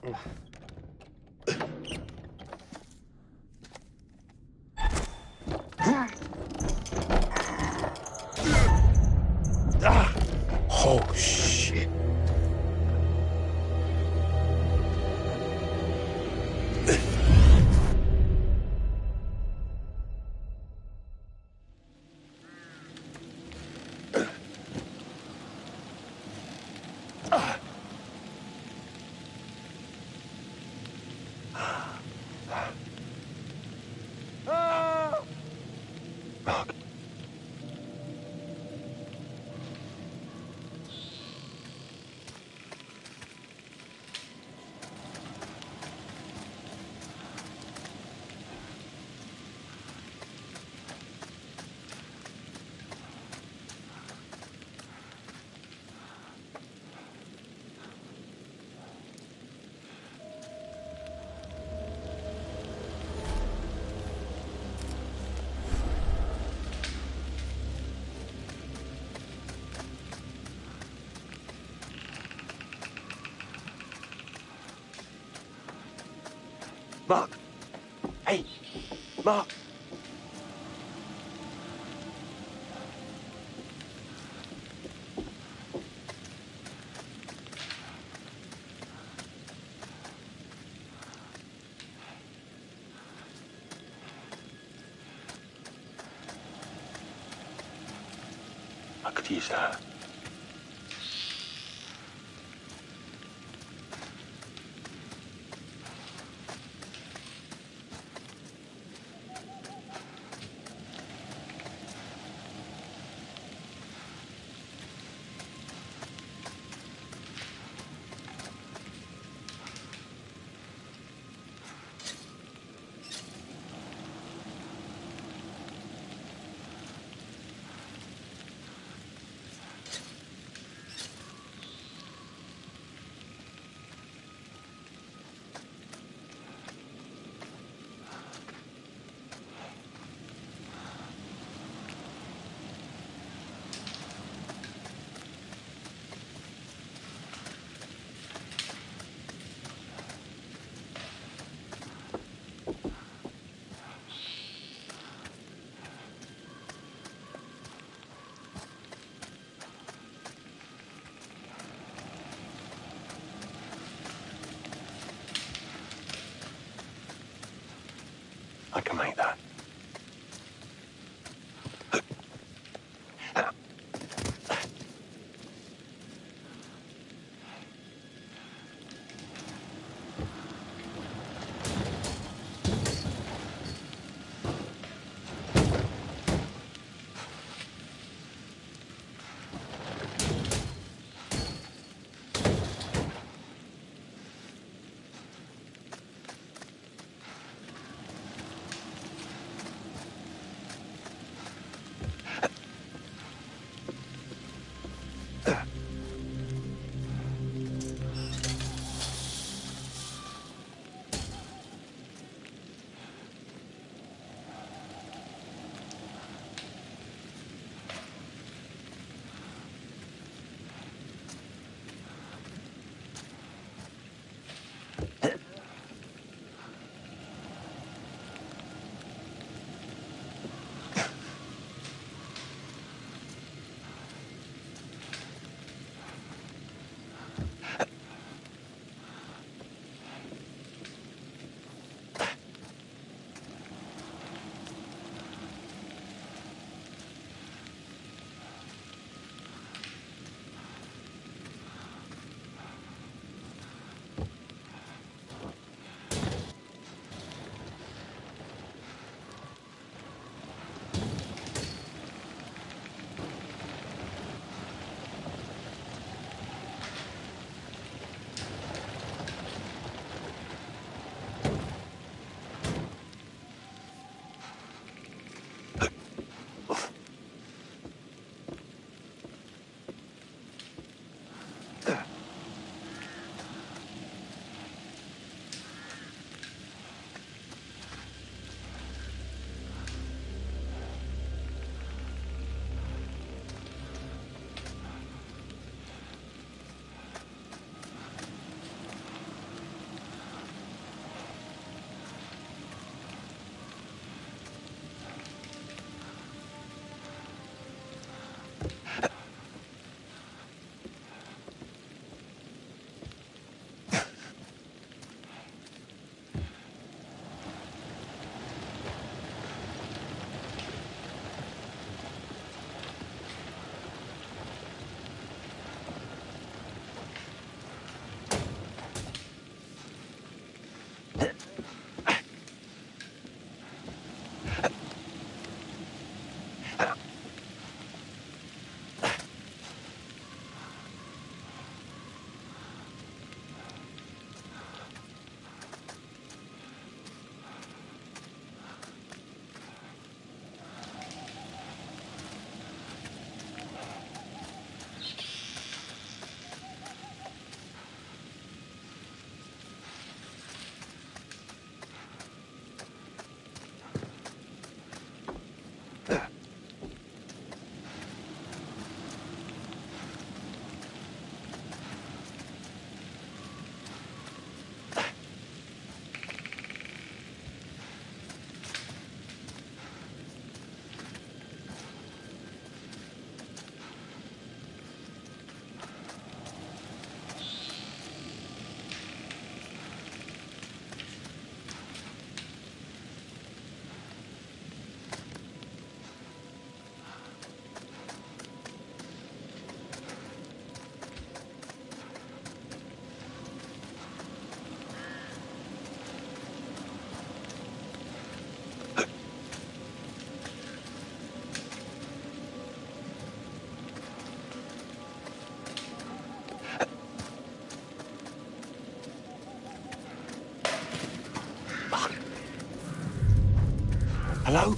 Oh, shit. Mark. Mark. Hey, Mark. I could use her. I can make that. Hello?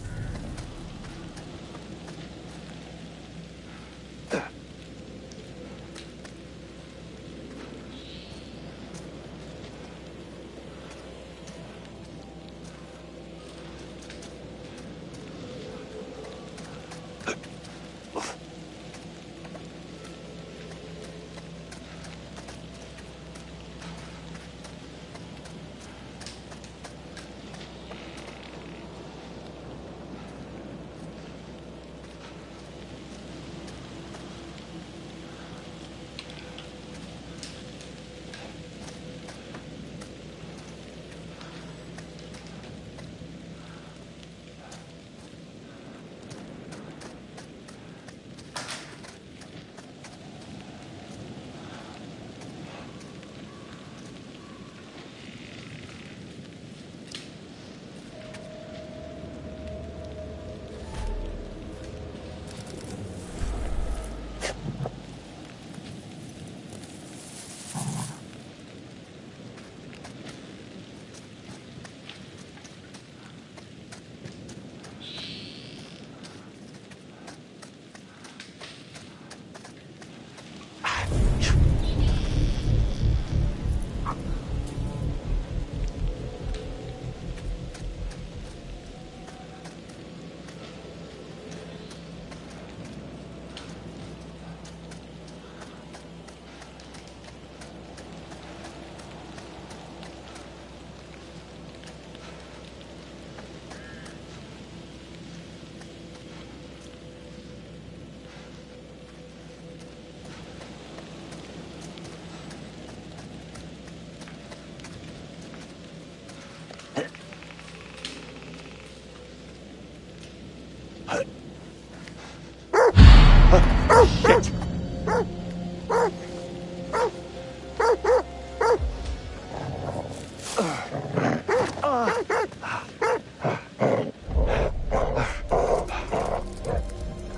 Shit!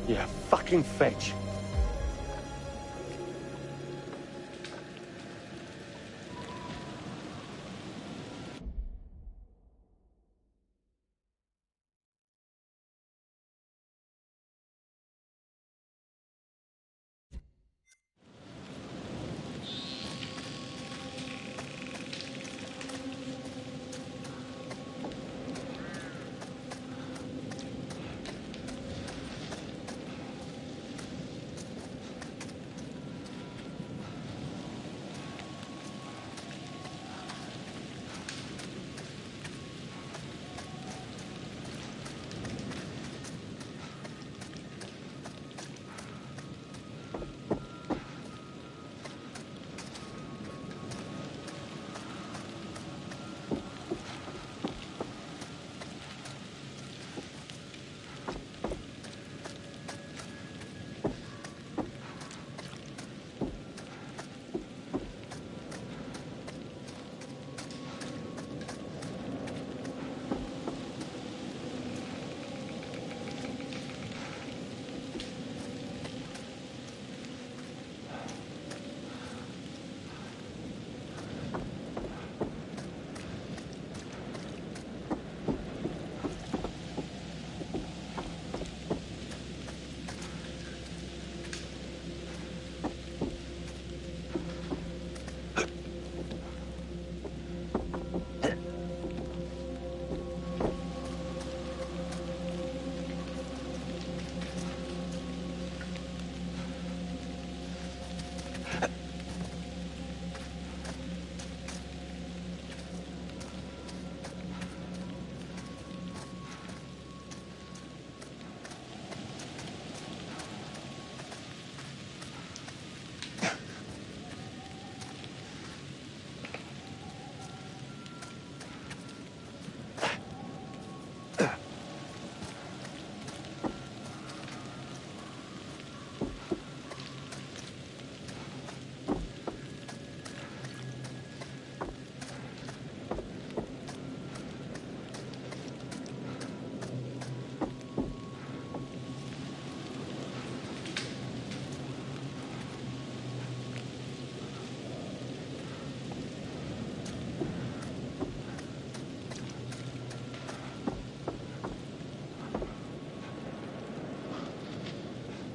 Yeah, fucking fetch.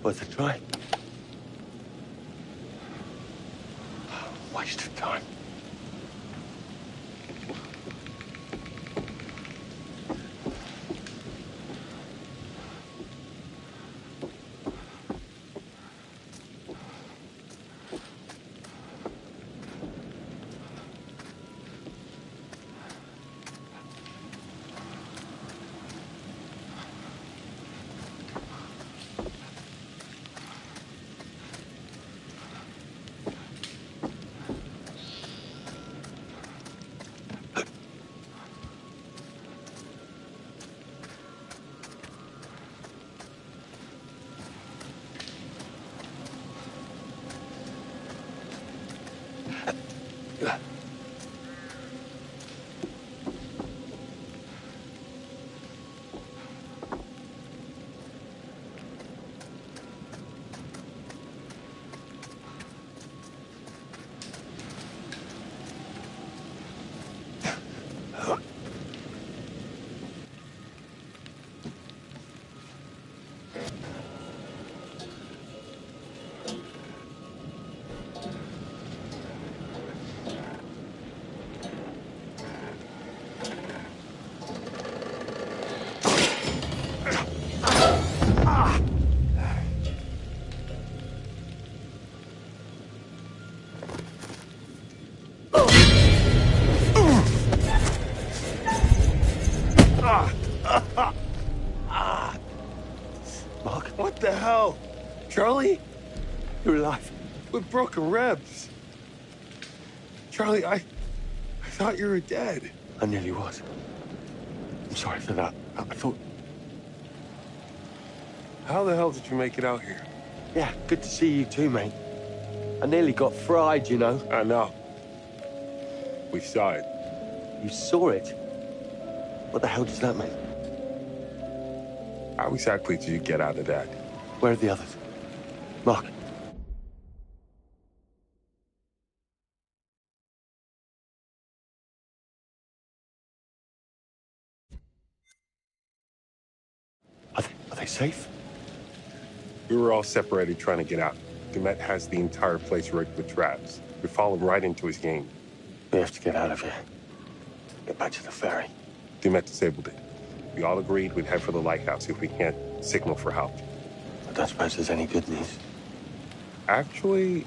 Worth a try. Waste of time. Mark? What the hell? Charlie? You're alive. With broken ribs. Charlie, I thought you were dead. I nearly was. I'm sorry for that. I thought... How the hell did you make it out here? Yeah, good to see you too, mate. I nearly got fried, you know. I know. We saw it. You saw it? What the hell does that mean? How exactly did you get out of that? Where are the others? Mark. Are they safe? We were all separated trying to get out. Dumet has the entire place rigged with traps. We followed right into his game. We have to get out of here. Get back to the ferry. Dumet disabled it. We all agreed we'd head for the lighthouse if we can't signal for help. I don't suppose there's any good news. Actually,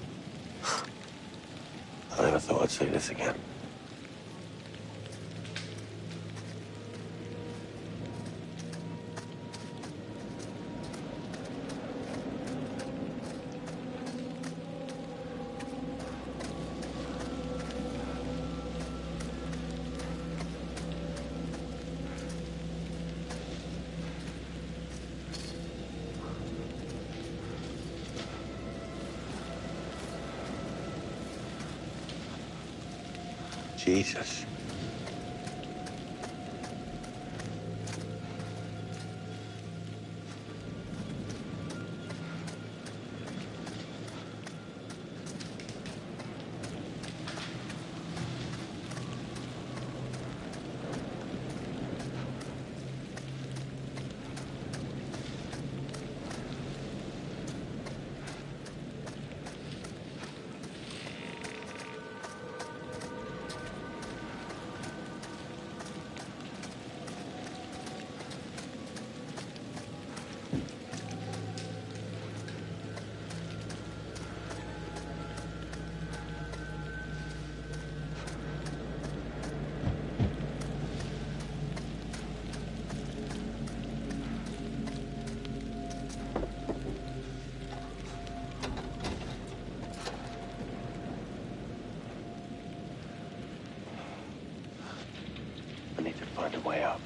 I never thought I'd say this again. Jesus. I need to find a way out.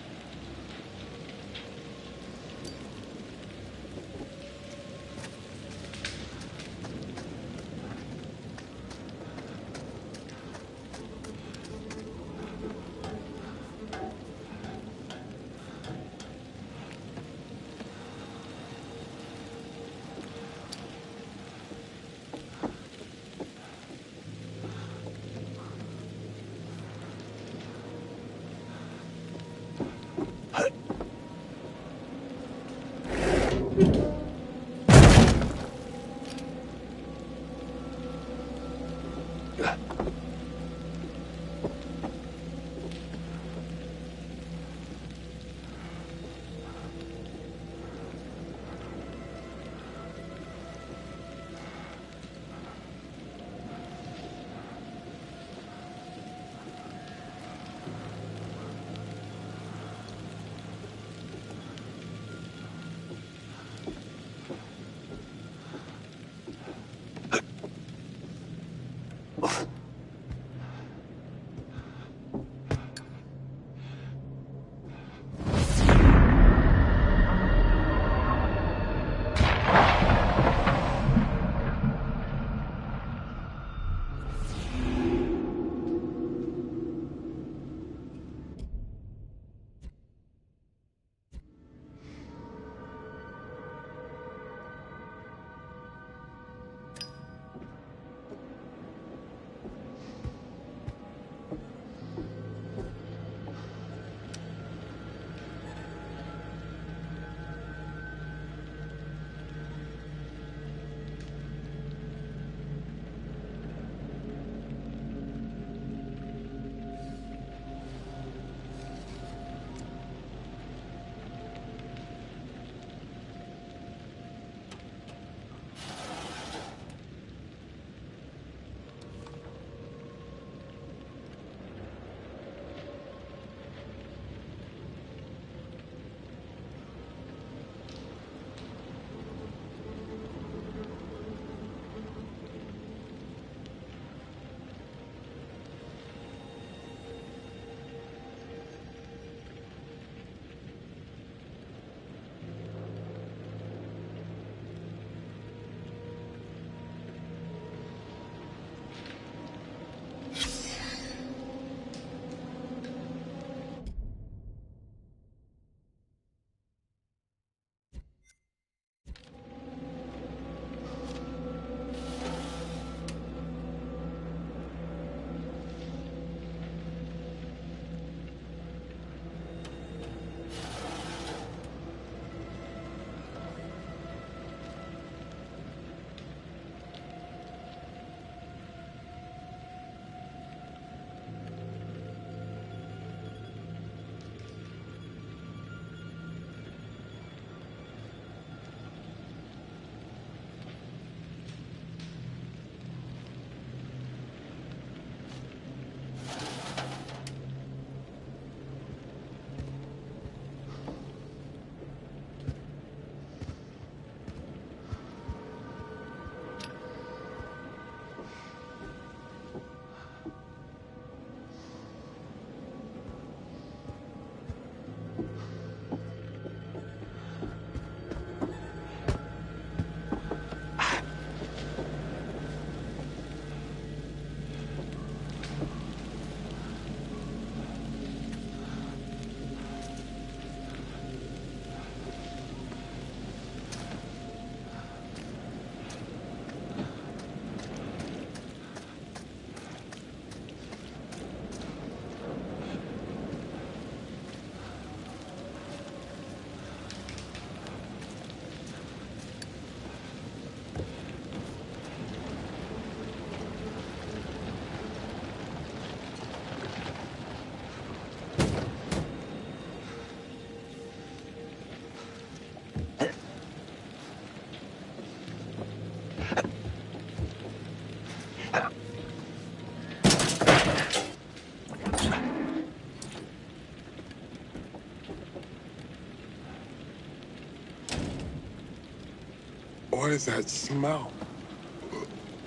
What is that smell?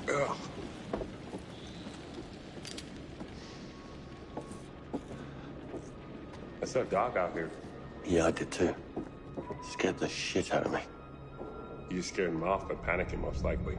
Ugh. I saw a dog out here. Yeah, I did too. Scared the shit out of me. You scared him off by panicking, most likely.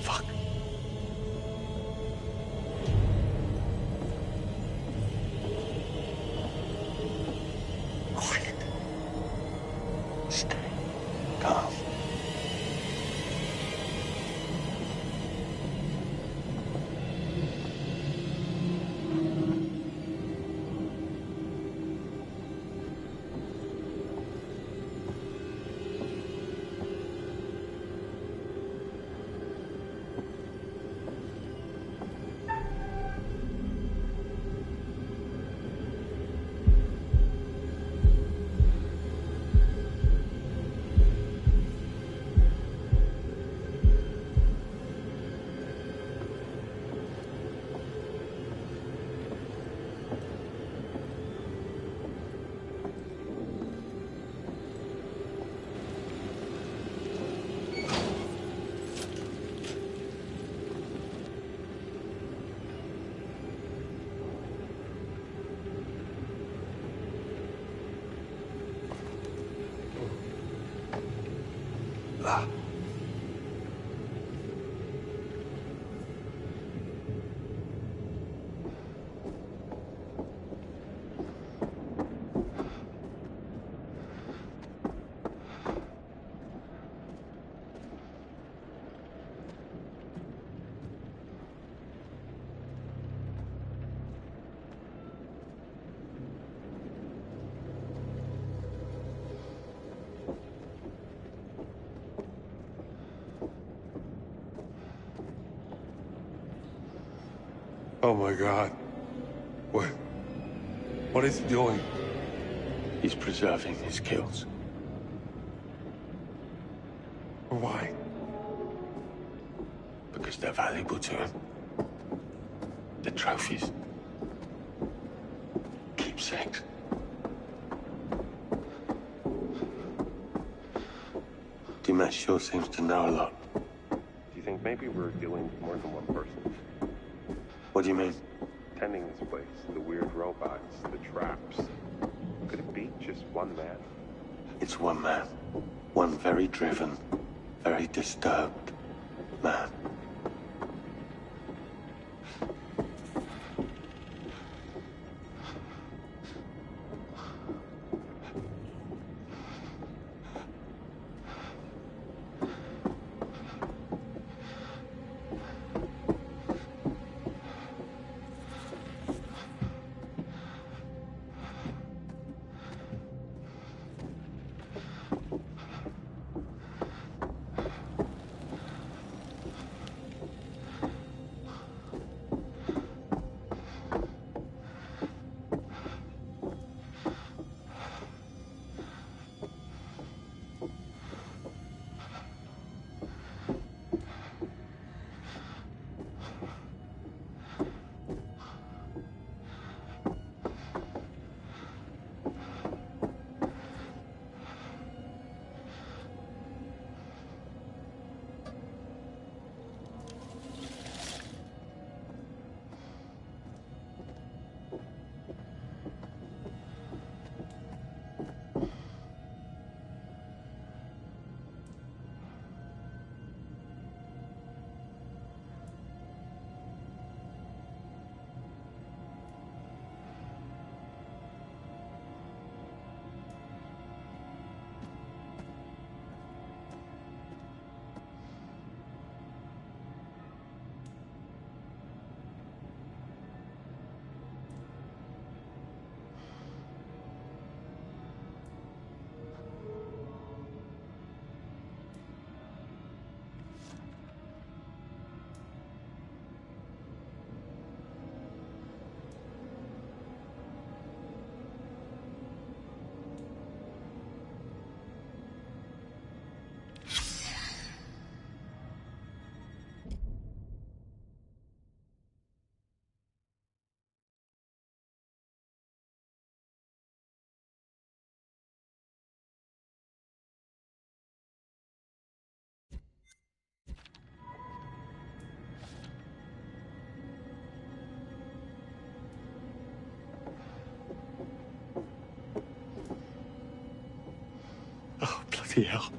Fuck. Quiet. Stay calm. Oh my God. What is he doing? He's preserving his kills. Why? Because they're valuable to him. The trophies. Keepsakes. D-Matt sure seems to know a lot. Do you think maybe we're dealing with more than one person? What do you mean? Tending this place, the weird robots, the traps. Could it be just one man? It's one man. One very driven, very disturbed man. TL.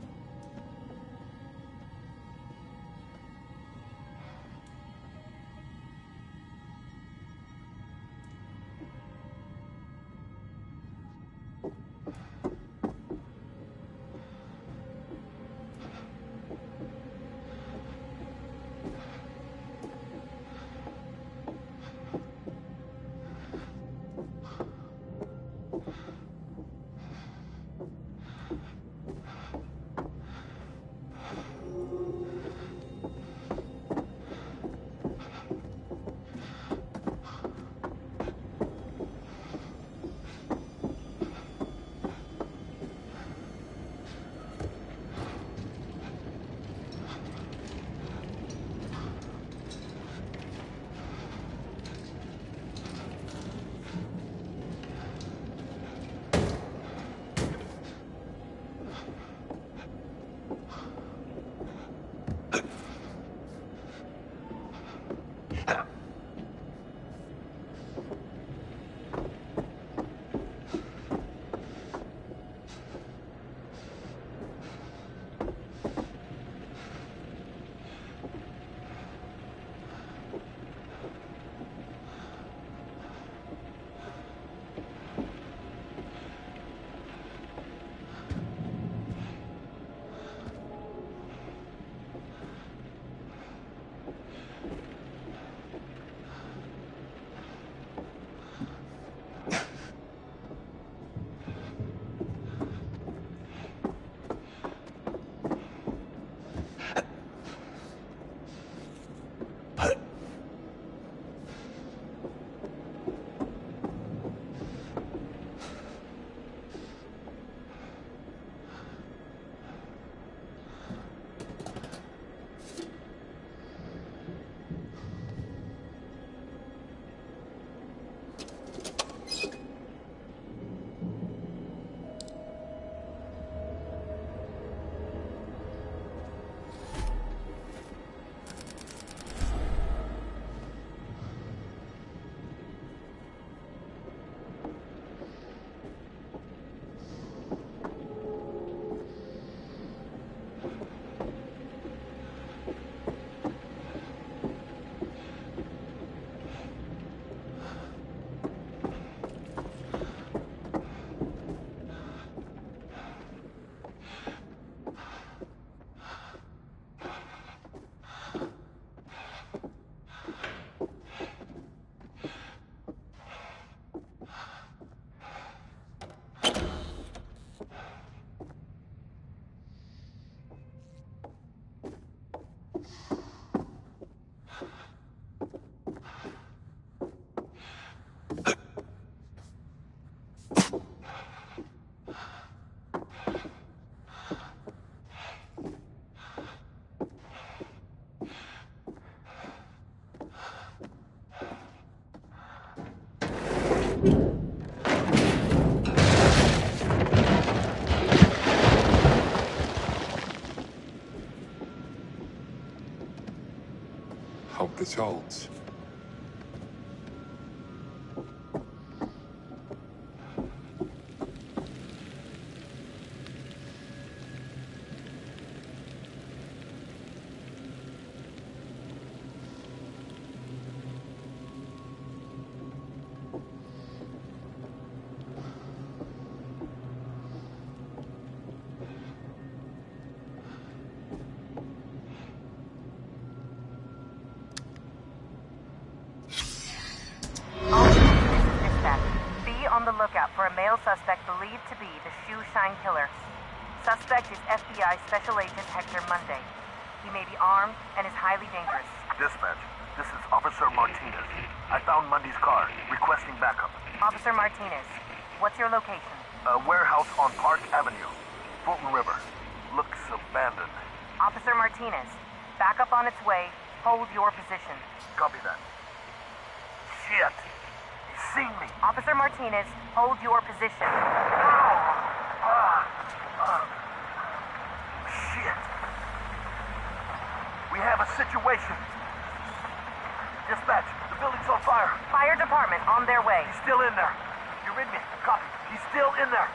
Hope this holds. On the lookout for a male suspect believed to be the Shoe Shine Killer. Suspect is FBI Special Agent Hector Monday. He may be armed and is highly dangerous. Dispatch, this is Officer Martinez. I found Monday's car, requesting backup. Officer Martinez, what's your location? A warehouse on Park Avenue, Fulton River. Looks abandoned. Officer Martinez, backup on its way. Hold your position. Copy that. Shit! Seen me. Officer Martinez, hold your position. Shit. We have a situation. Dispatch, the building's on fire. Fire department on their way. He's still in there. You read me? Copy. He's still in there.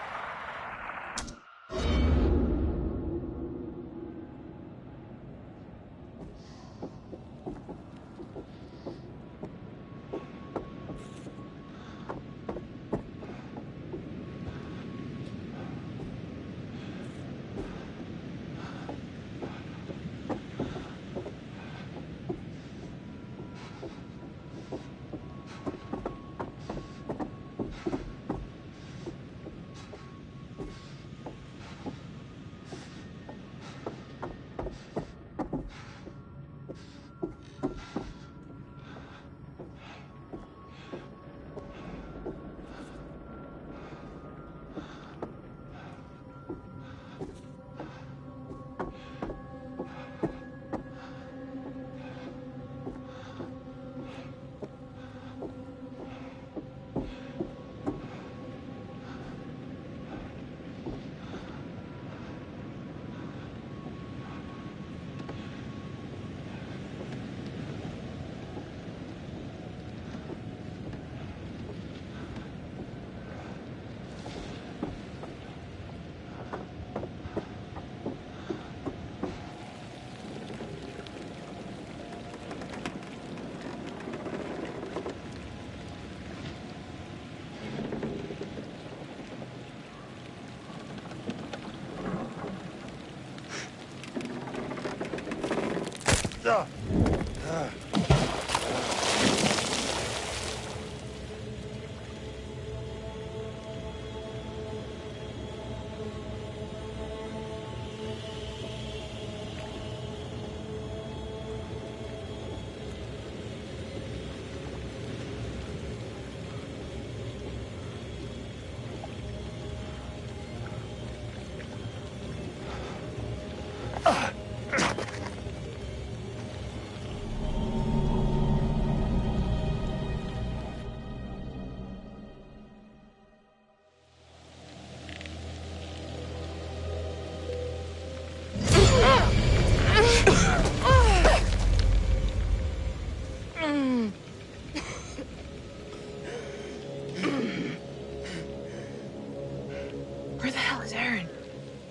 Where the hell is Erin?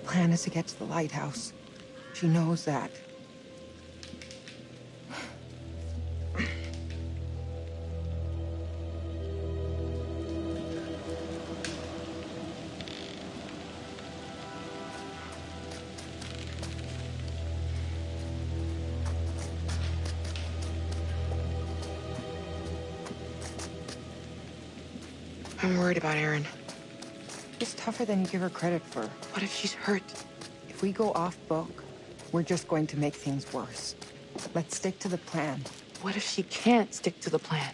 Plan is to get to the lighthouse. She knows that. I'm worried about Erin. She's tougher than you give her credit for. What if she's hurt? If we go off book, we're just going to make things worse. Let's stick to the plan. What if she can't stick to the plan?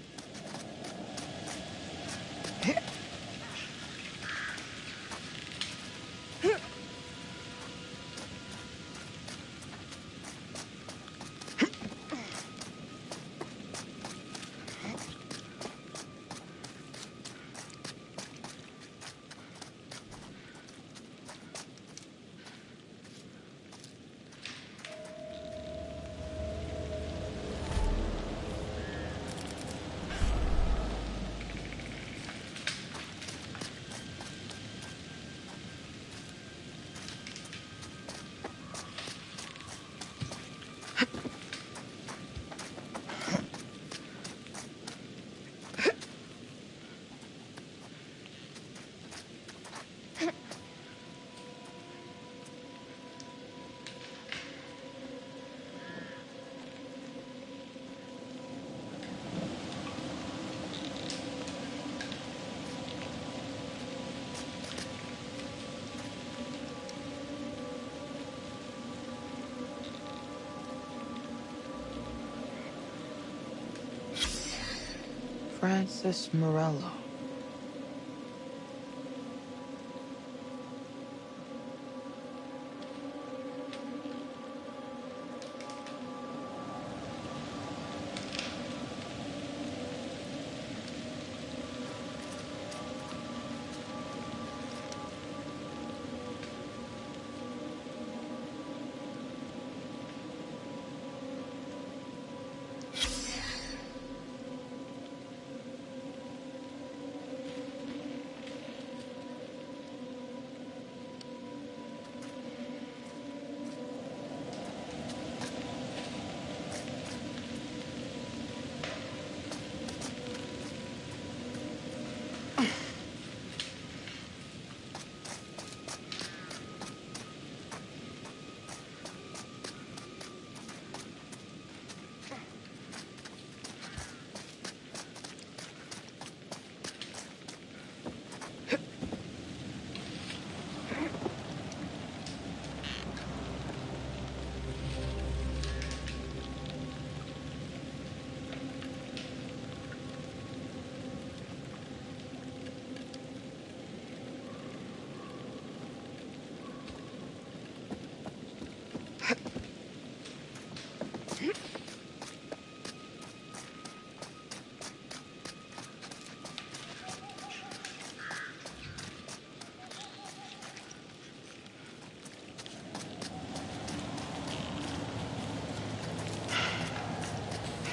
Francis Morello.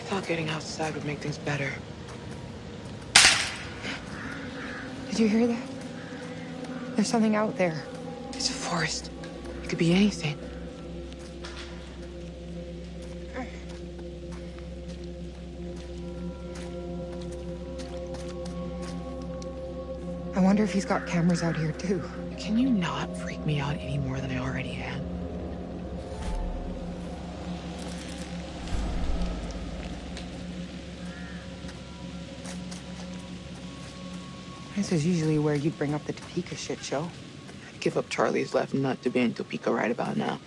I thought getting outside would make things better. Did you hear that? There's something out there. It's a forest. It could be anything. I wonder if he's got cameras out here too. Can you not freak me out any more than I already am? This is usually where you'd bring up the Topeka shit show. I'd give up Charlie's left nut to be in Topeka right about now.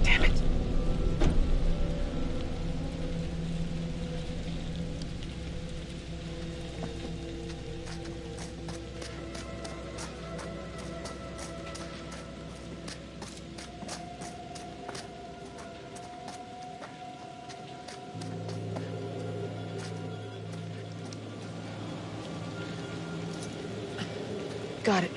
Damn it. Got it.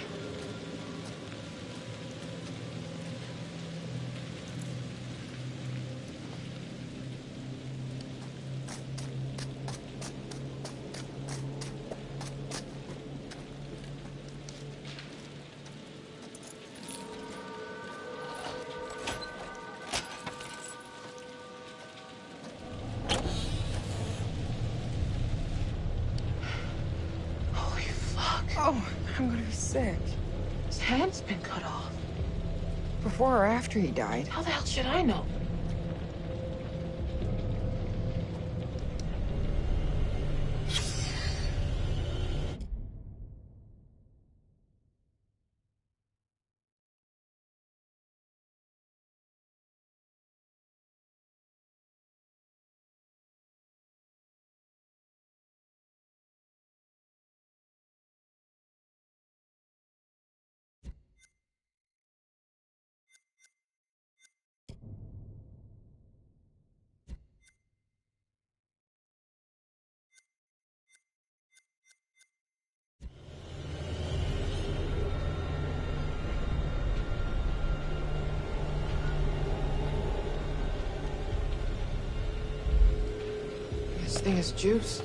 Holy fuck. Oh, I'm gonna be sick. His hand's been cut off. Before or after he died? How the hell should I know? This thing is juice.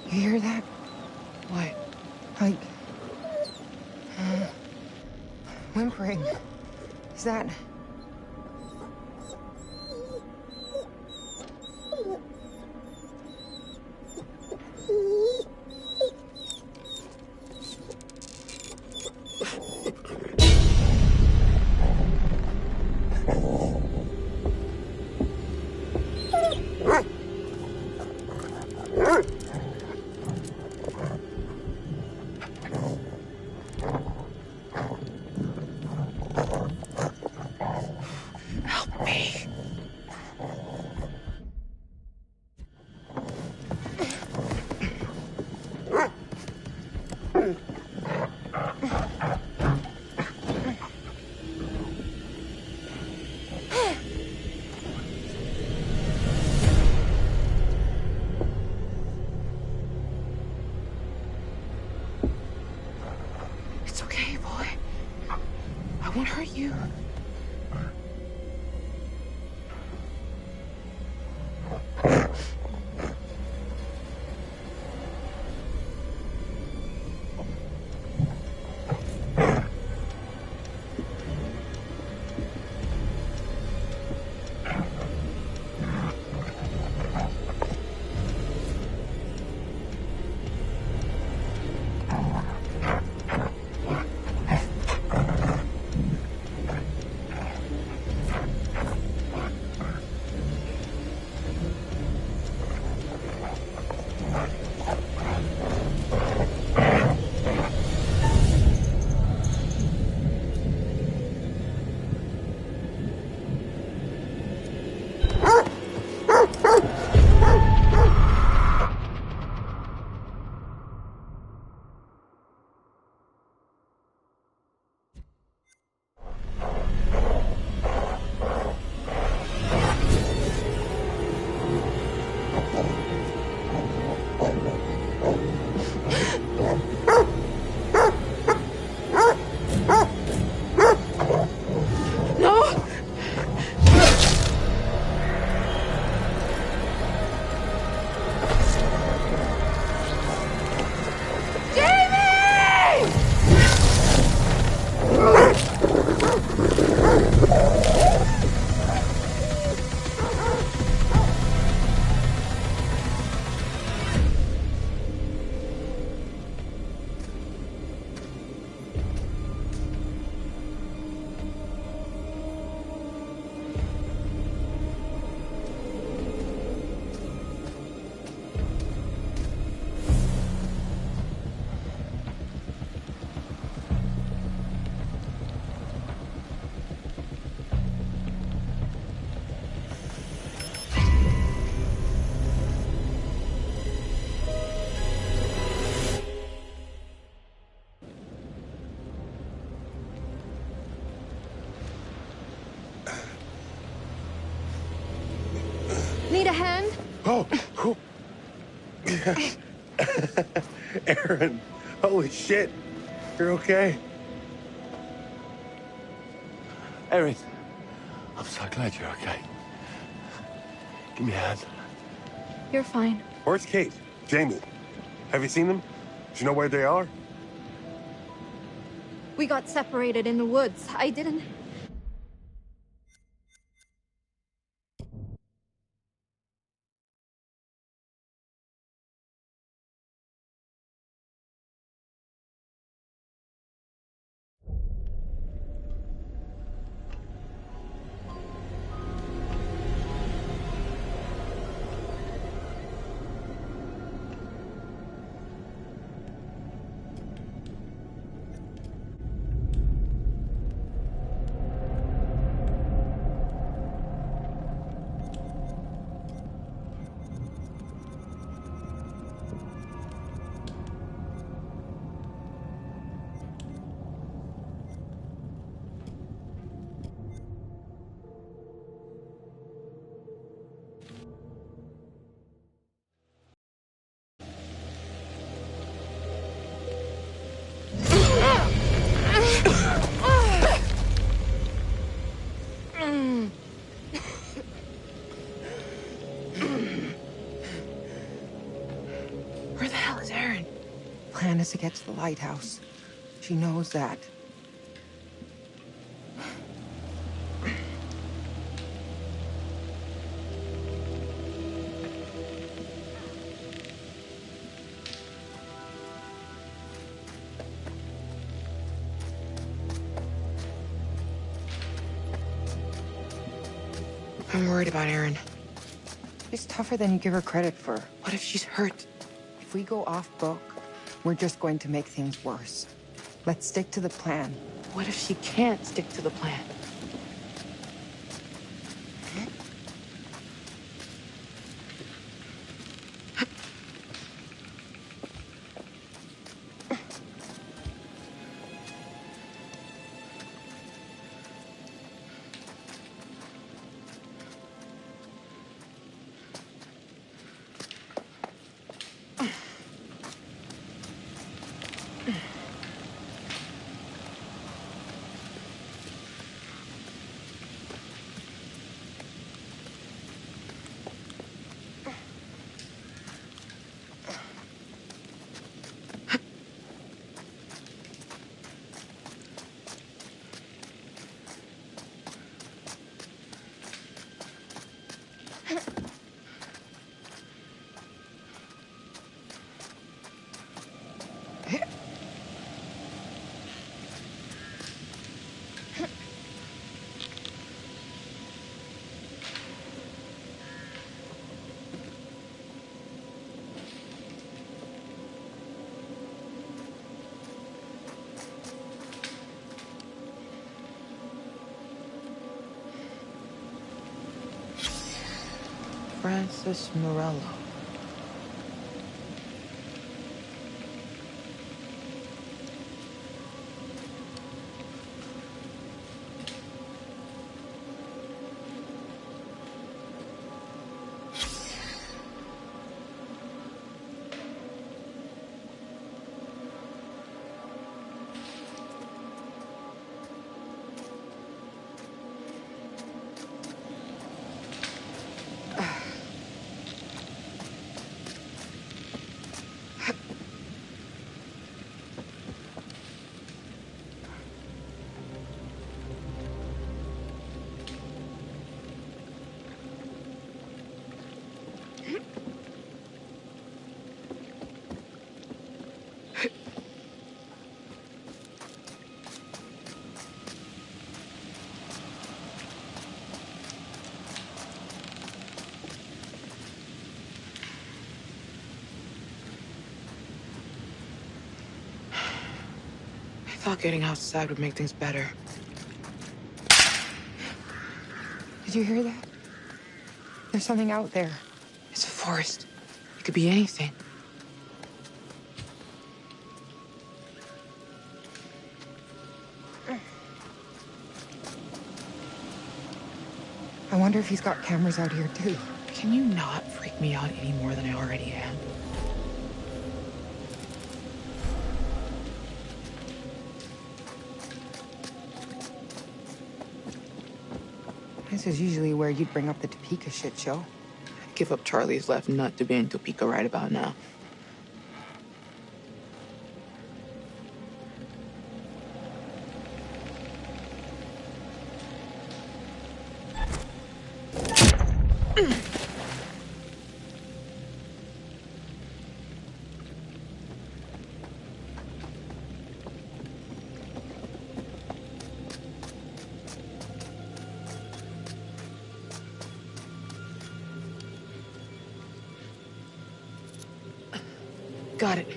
You hear that? What? Like... whimpering. Is that... Help me. It's okay, boy. I won't hurt you. Need a hand? Oh, oh. Aaron, holy shit. You're okay? Erin, I'm so glad you're okay. Give me a hand. You're fine. Where's Kate? Jamie? Have you seen them? Do you know where they are? We got separated in the woods. I didn't... to get to the lighthouse. She knows that. I'm worried about Erin. She's tougher than you give her credit for. What if she's hurt? If we go off book, we're just going to make things worse. Let's stick to the plan. What if she can't stick to the plan? Francis Morello. I thought getting outside would make things better. Did you hear that? There's something out there. It's a forest. It could be anything. I wonder if he's got cameras out here too. Can you not freak me out any more than I already am? This is usually where you'd bring up the Topeka shit show. I'd give up Charlie's left nut to be in Topeka right about now. Got it.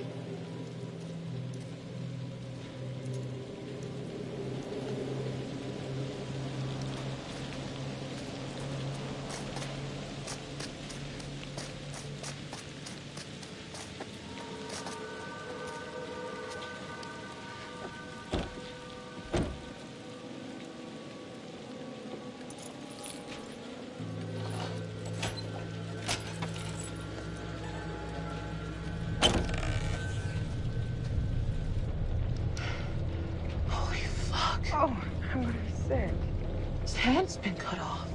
Oh, I'm gonna be sick. His hand's been cut off.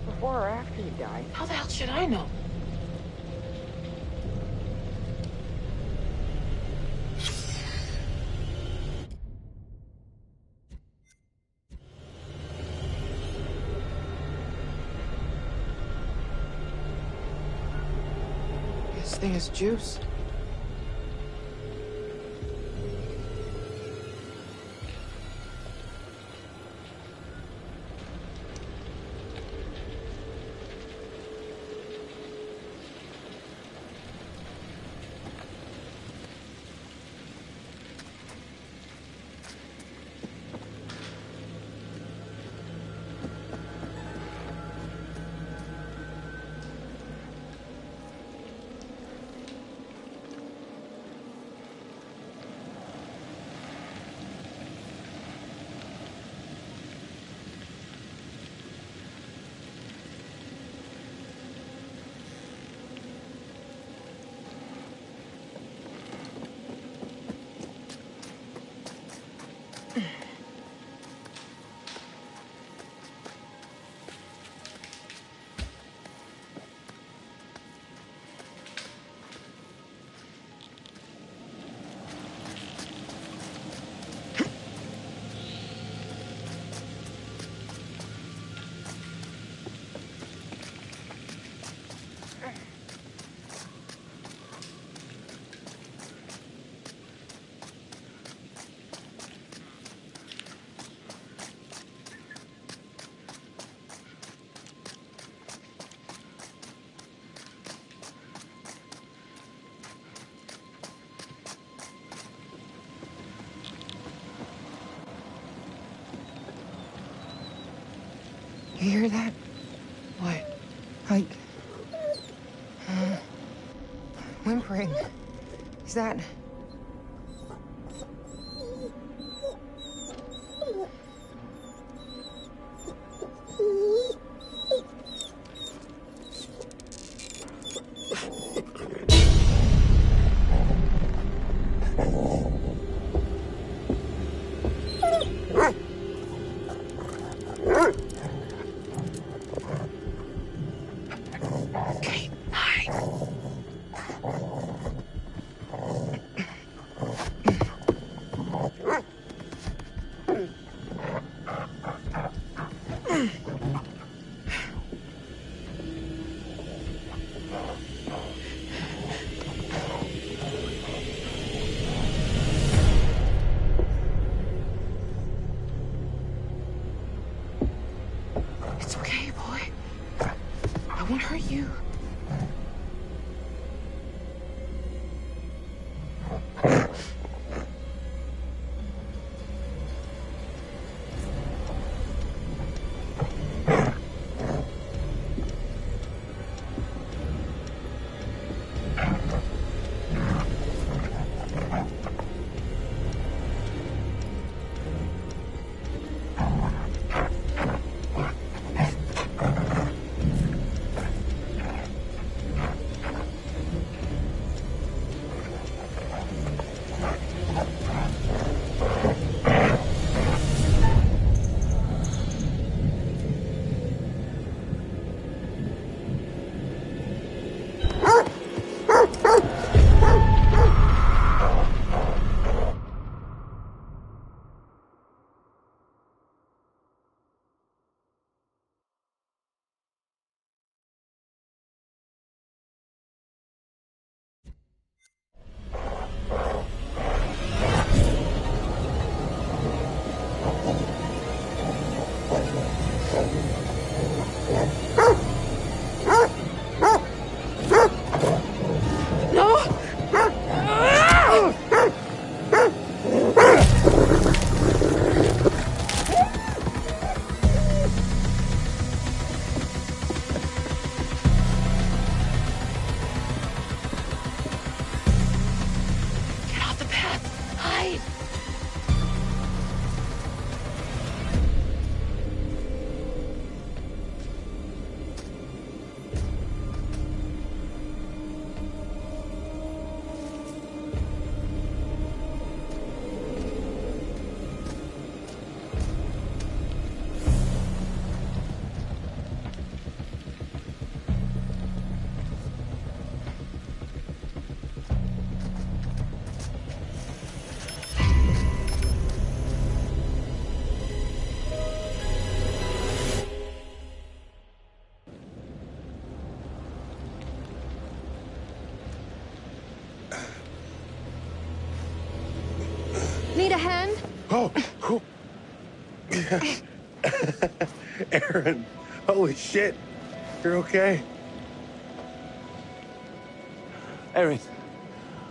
Before or after he died? How the hell should I know? This thing is juice. You hear that? What? Like... whimpering. Is that... Okay, fine. a hand? Oh, oh. Aaron, holy shit. You're okay? Erin,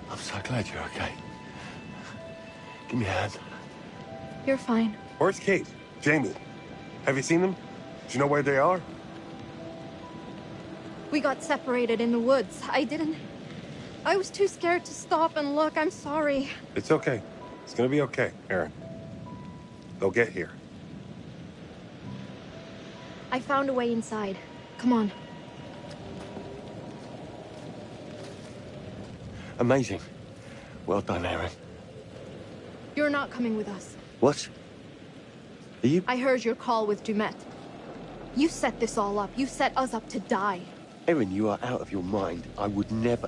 I'm so glad you're okay. Give me a hand. You're fine. Where's Kate? Jamie? Have you seen them? Do you know where they are? We got separated in the woods. I was too scared to stop and look. I'm sorry. It's okay. It's gonna be okay, Aaron. They'll get here. I found a way inside. Come on. Amazing. Well done, Erin. You're not coming with us. What? Are you... I heard your call with Dumet. You set this all up. You set us up to die. Erin, you are out of your mind. I would never...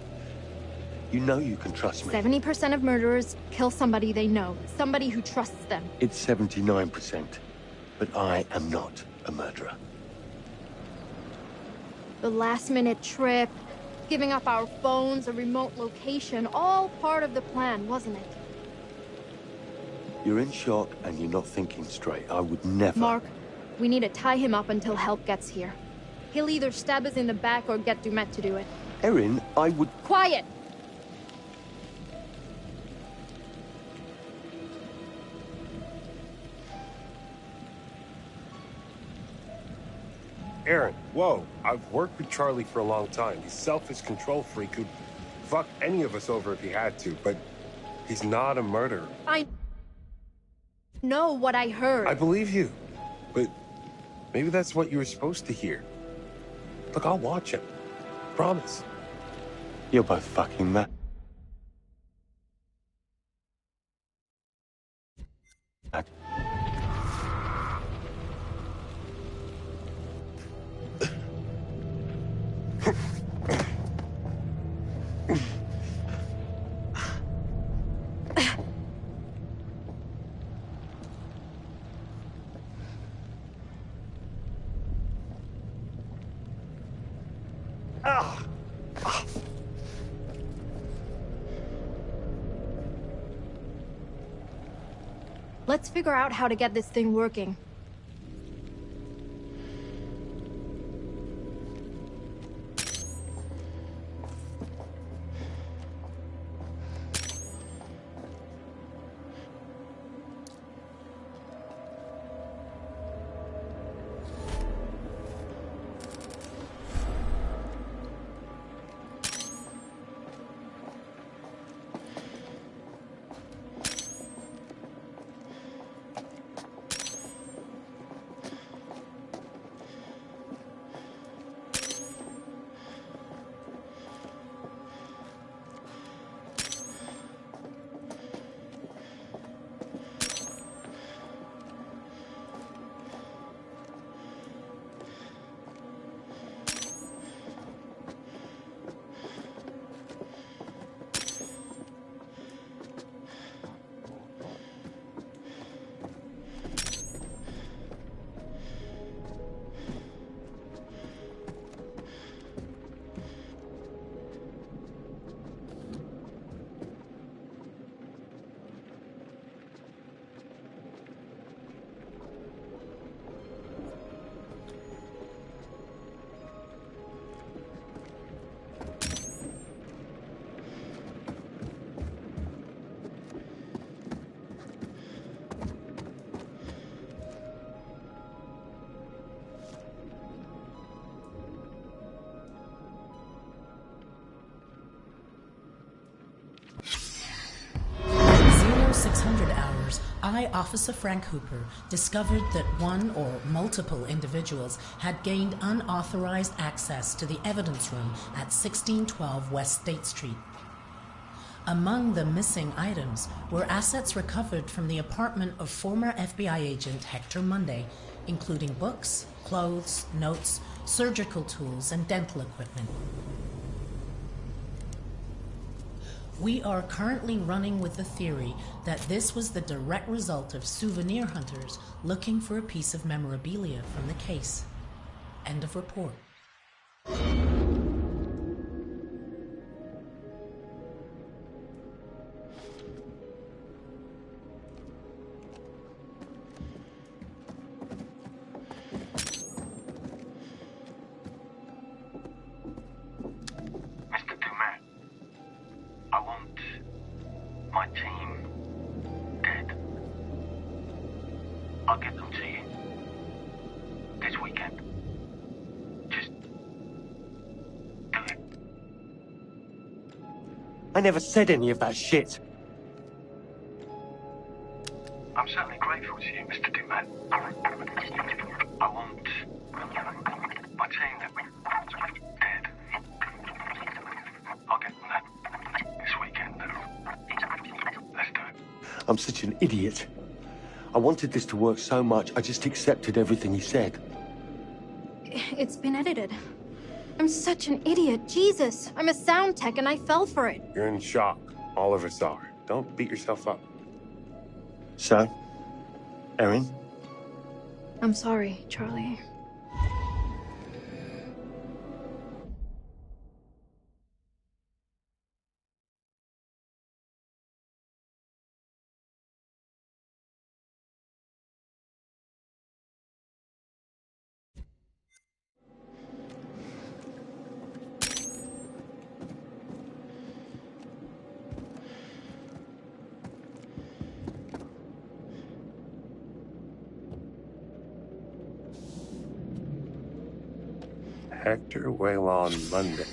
You know you can trust me. 70% of murderers kill somebody they know. Somebody who trusts them. It's 79%. But I am not a murderer. The last-minute trip, giving up our phones, a remote location, all part of the plan, wasn't it? You're in shock and you're not thinking straight. I would never... Mark, we need to tie him up until help gets here. He'll either stab us in the back or get Dumet to do it. Erin, I would... Quiet! Aaron, whoa. I've worked with Charlie for a long time. He's a selfish control freak who'd fuck any of us over if he had to, but he's not a murderer. I know what I heard. I believe you, but maybe that's what you were supposed to hear. Look, I'll watch him. Promise. You're both fucking mad. Let's figure out how to get this thing working. I, Officer Frank Hooper, discovered that one or multiple individuals had gained unauthorized access to the evidence room at 1612 West State Street. Among the missing items were assets recovered from the apartment of former FBI agent Hector Monday, including books, clothes, notes, surgical tools, and dental equipment. We are currently running with the theory that this was the direct result of souvenir hunters looking for a piece of memorabilia from the case. End of report. I'll get them to you. This weekend. Just do it. I never said any of that shit. I'm certainly grateful to you, Mr. Dumat. I won't by saying that we're dead. I'll get them that this weekend. Let's do it. I'm such an idiot. I wanted this to work so much, I just accepted everything he said. It's been edited. I'm such an idiot. Jesus, I'm a sound tech and I fell for it. You're in shock. All of us are. Don't beat yourself up. So, Erin? I'm sorry, Charlie. Hector Whalon Monday.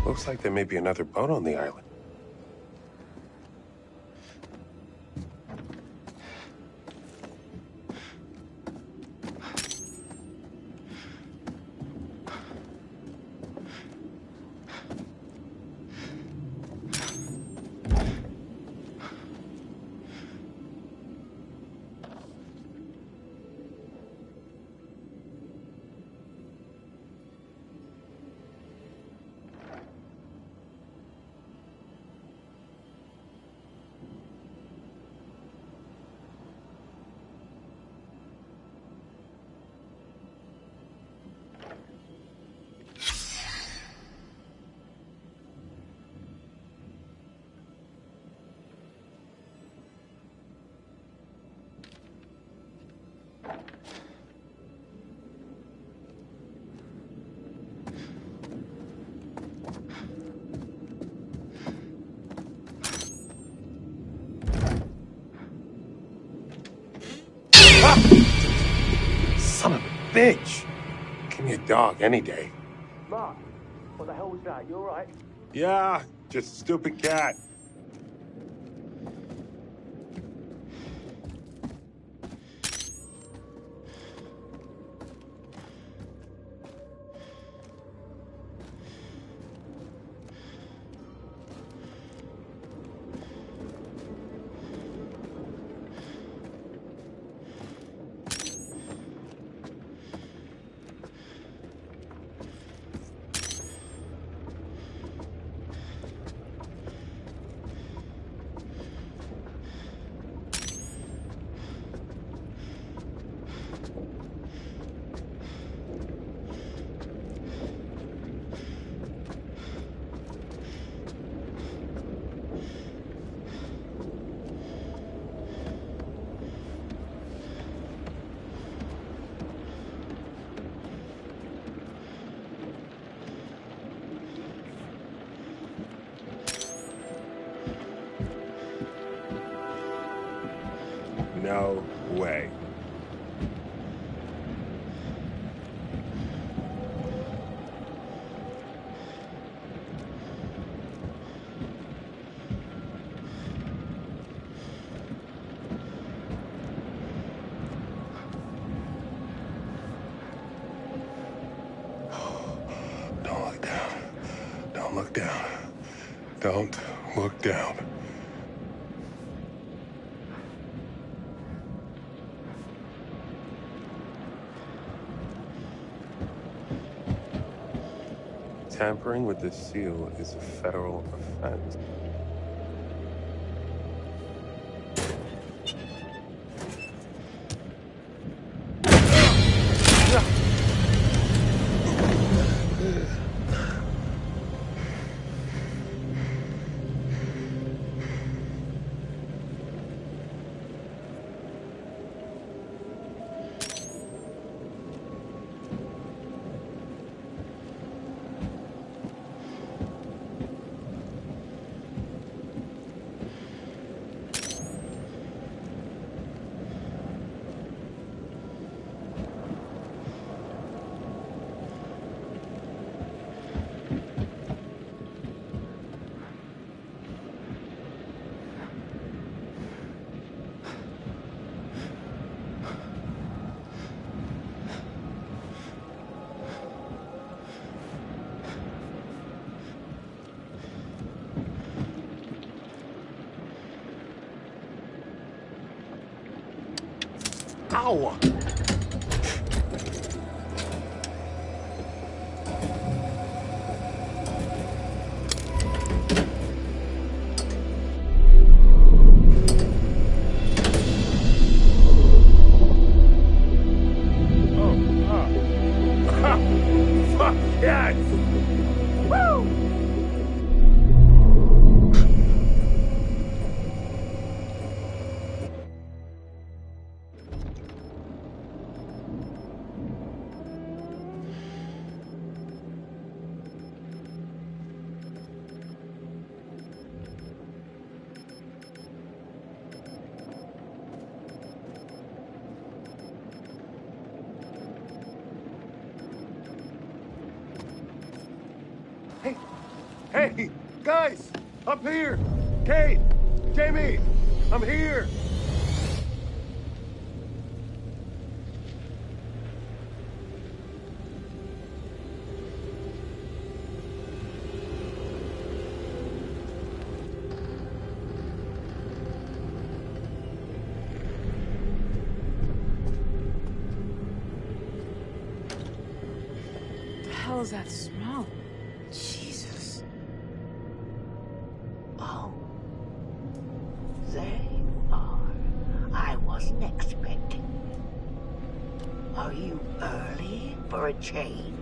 Looks like there may be another boat on the island. Son of a bitch! Give me a dog any day. Mark, what the hell was that? You alright? Yeah, just a stupid cat. No way. Don't look down. Don't look down. Don't look down. Tampering with the seal is a federal offense. Ow! Fuck yes! Woo! Hey, guys, up here! Kate, Jamie, I'm here! What the hell is that smell? Jesus. Oh. There you are. I wasn't expecting you. Are you early for a change?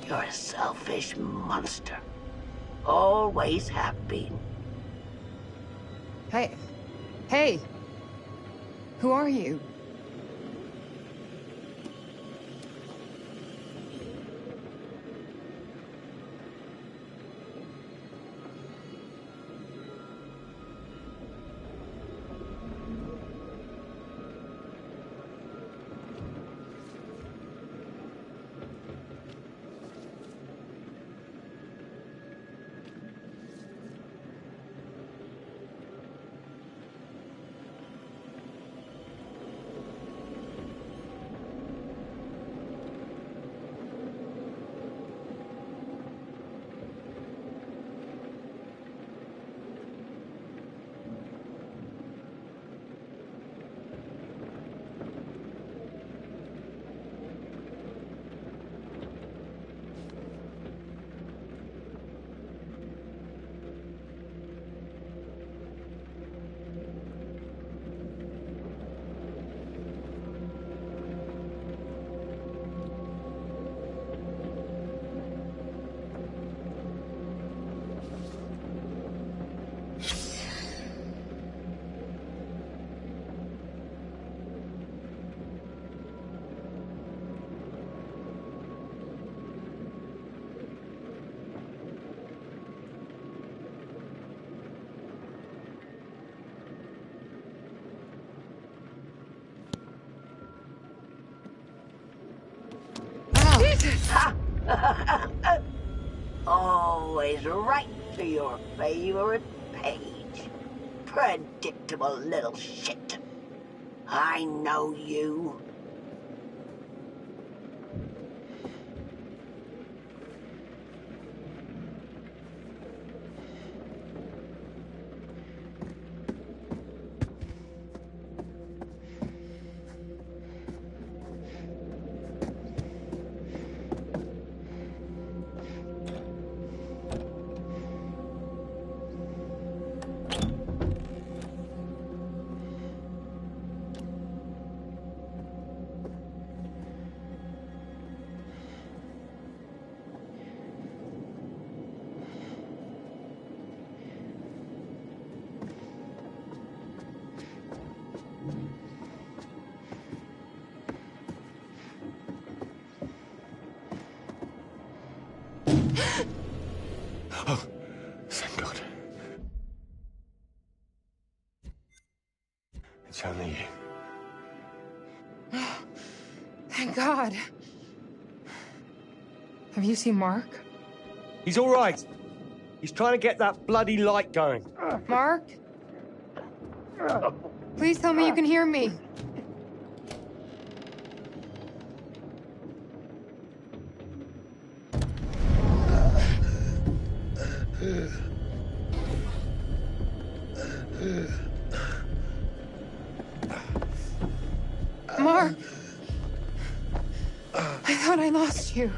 You're a selfish monster. Always have been. Hey. Hey! Who are you? Ha! Always right to your favorite page. Predictable little shit. I know you. Oh, thank God. It's only you. Thank God. Have you seen Mark? He's all right. He's trying to get that bloody light going. Mark? Please tell me you can hear me. Mark! I thought I lost you.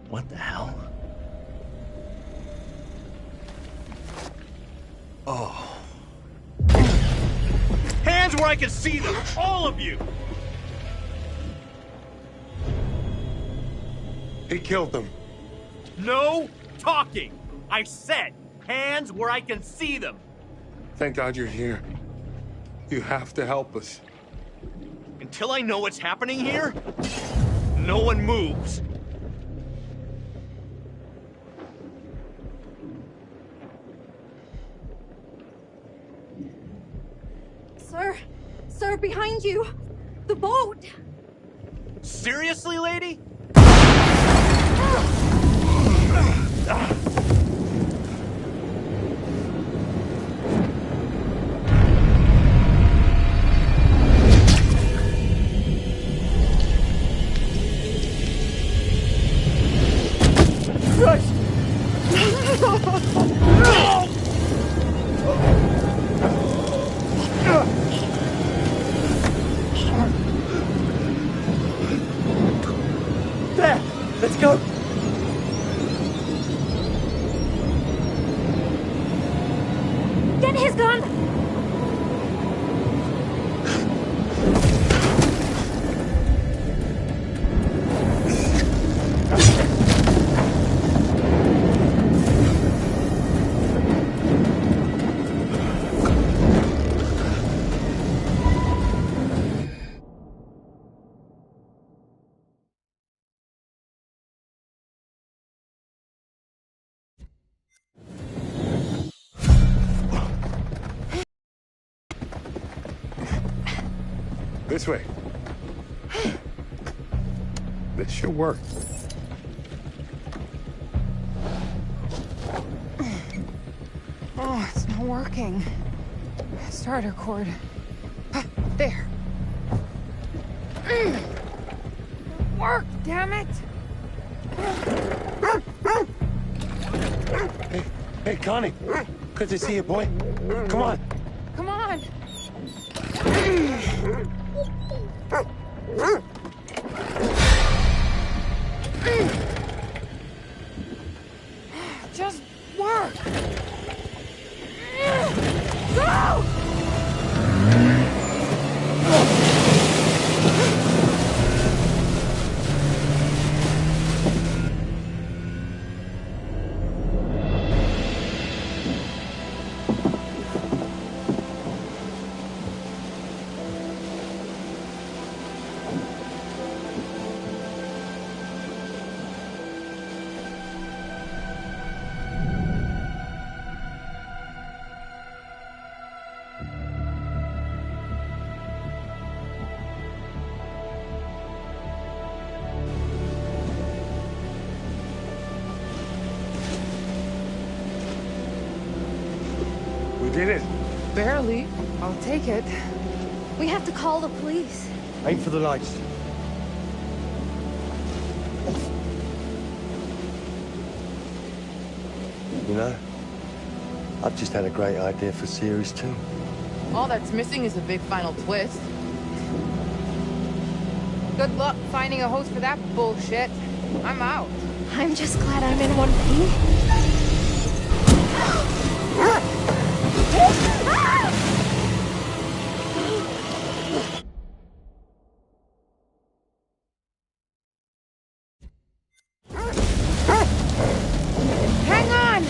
What the hell? Oh. Hands where I can see them! All of you! He killed them. No talking! I said, hands where I can see them! Thank God you're here. You have to help us. Until I know what's happening here, no one moves. Sir, behind you! The boat! Seriously, lady? There! Let's go! gun? This way. This should work. Oh, it's not working. Starter cord. There. Work, damn it! Hey, Connie. Good to see you, boy. Come on. Come on! Just work! Go! We did it. Barely. I'll take it. We have to call the police. Aim for the lights. You know, I've just had a great idea for series 2. All that's missing is a big final twist. Good luck finding a host for that bullshit. I'm out. I'm just glad I'm in one piece. Hang on!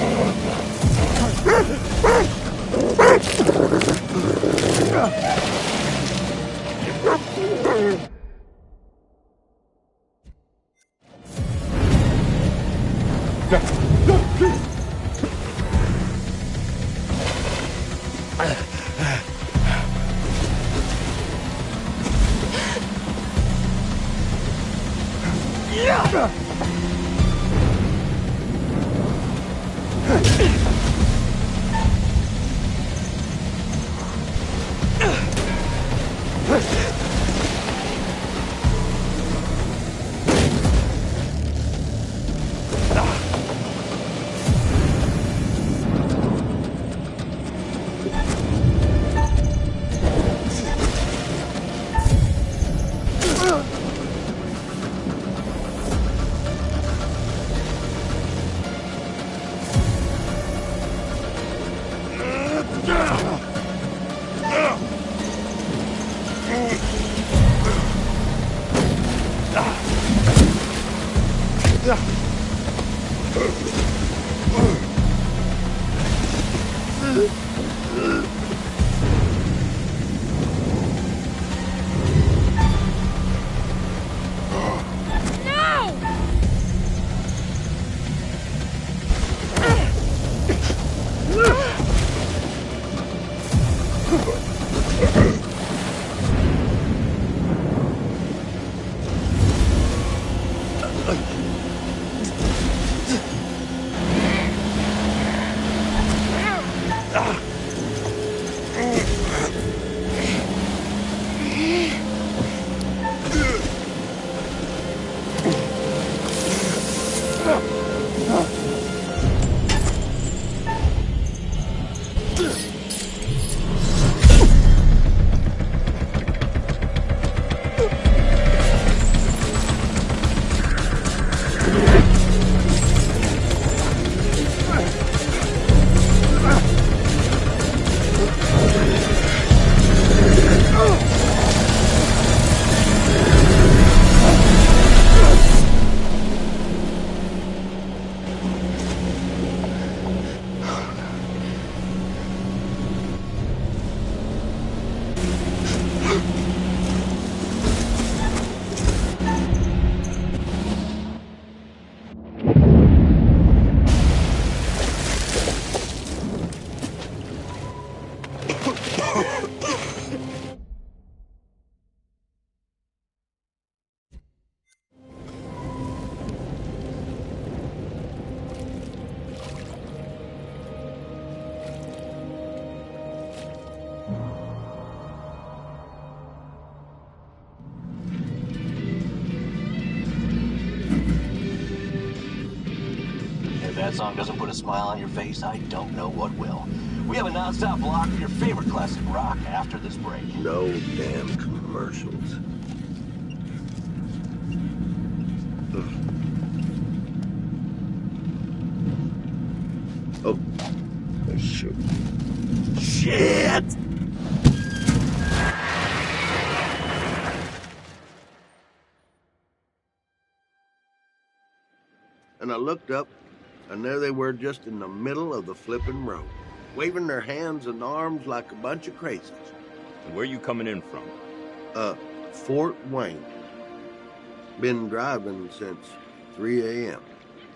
that song doesn't put a smile on your face, I don't know what will. We have a non-stop block of your favorite classic rock after this break. No damn commercials. Oh, shoot. Shit! And I looked up, and there they were just in the middle of the flipping road, waving their hands and arms like a bunch of crazies. And where you coming in from? Fort Wayne. Been driving since 3 a.m.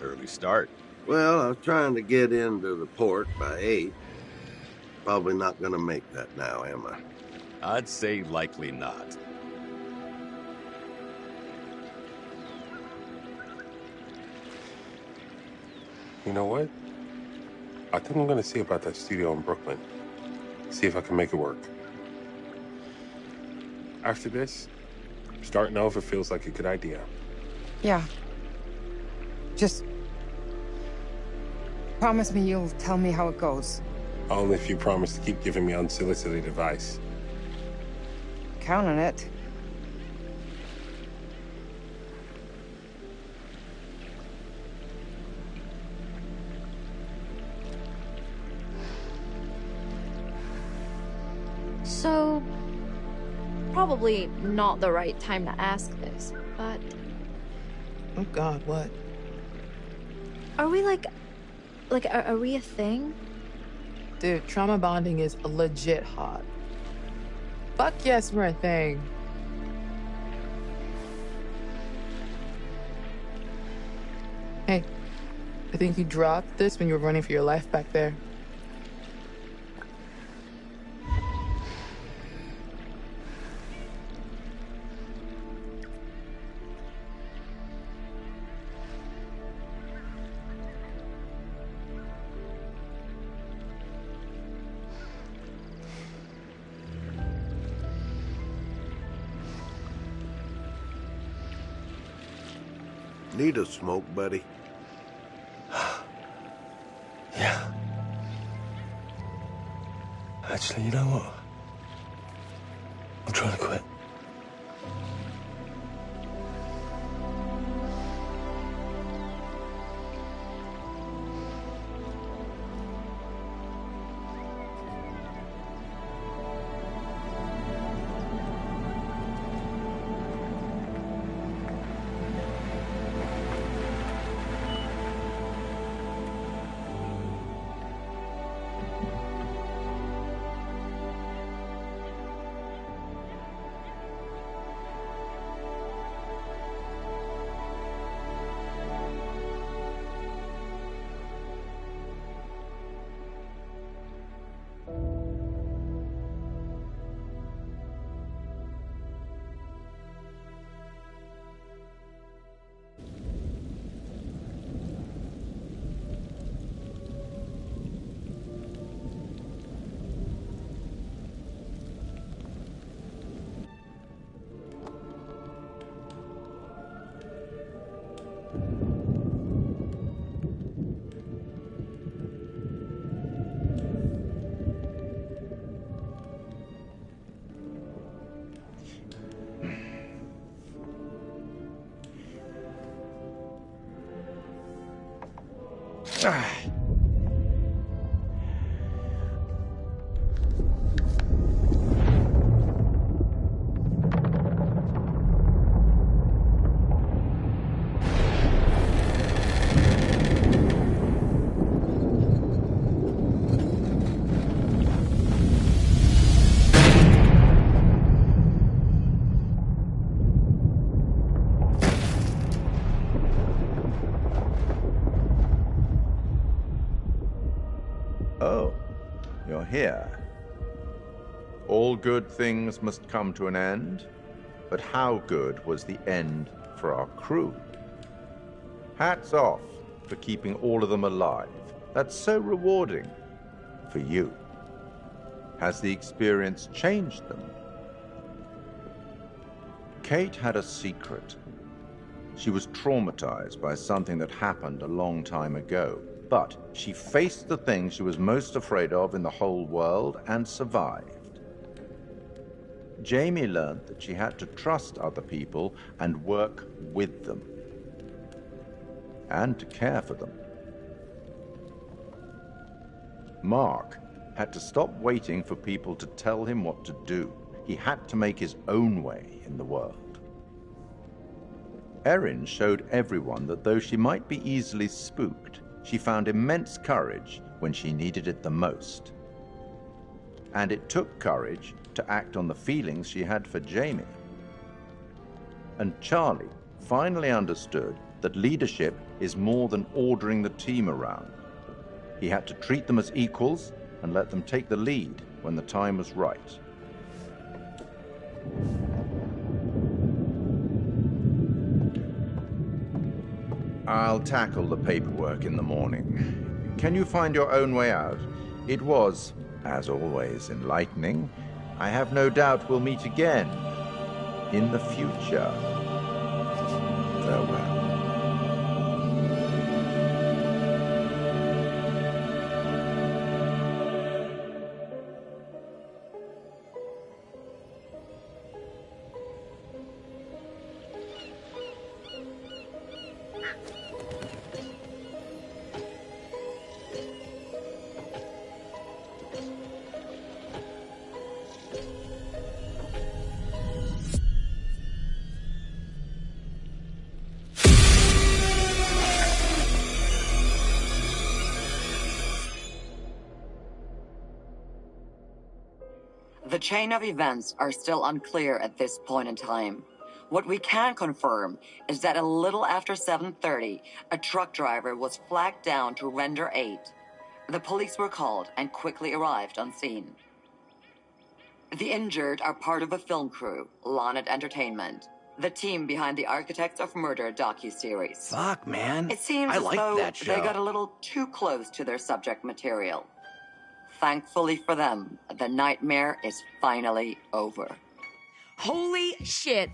Early start. Well, I was trying to get into the port by 8. Probably not gonna make that now, am I? I'd say likely not. You know what? I think I'm gonna see about that studio in Brooklyn. See if I can make it work. After this, starting over feels like a good idea. Yeah. Just promise me you'll tell me how it goes. Only if you promise to keep giving me unsolicited advice. Count on it. So, probably not the right time to ask this, but... Oh God, what? Are we are we a thing? Dude, trauma bonding is legit hot. Fuck yes, we're a thing. Hey, I think you dropped this when you were running for your life back there. Need a smoke, buddy? Yeah. Actually, you know what? I'm trying to quit. Oh, you're here. All good things must come to an end, but how good was the end for our crew? Hats off for keeping all of them alive. That's so rewarding for you. Has the experience changed them? Kate had a secret. She was traumatized by something that happened a long time ago. But she faced the thing she was most afraid of in the whole world and survived. Jamie learned that she had to trust other people and work with them, and to care for them. Mark had to stop waiting for people to tell him what to do. He had to make his own way in the world. Erin showed everyone that though she might be easily spooked, she found immense courage when she needed it the most. And it took courage to act on the feelings she had for Jamie. And Charlie finally understood that leadership is more than ordering the team around. He had to treat them as equals and let them take the lead when the time was right. I'll tackle the paperwork in the morning. Can you find your own way out? It was, as always, enlightening. I have no doubt we'll meet again in the future. Farewell. The chain of events are still unclear at this point in time. What we can confirm is that a little after 7:30, a truck driver was flagged down to render aid. The police were called and quickly arrived on scene. The injured are part of a film crew, Lonnet Entertainment, the team behind the Architects of Murder docuseries. Fuck, man. It seems I as like though that show. they got a little too close to their subject material. Thankfully for them, the nightmare is finally over. Holy shit.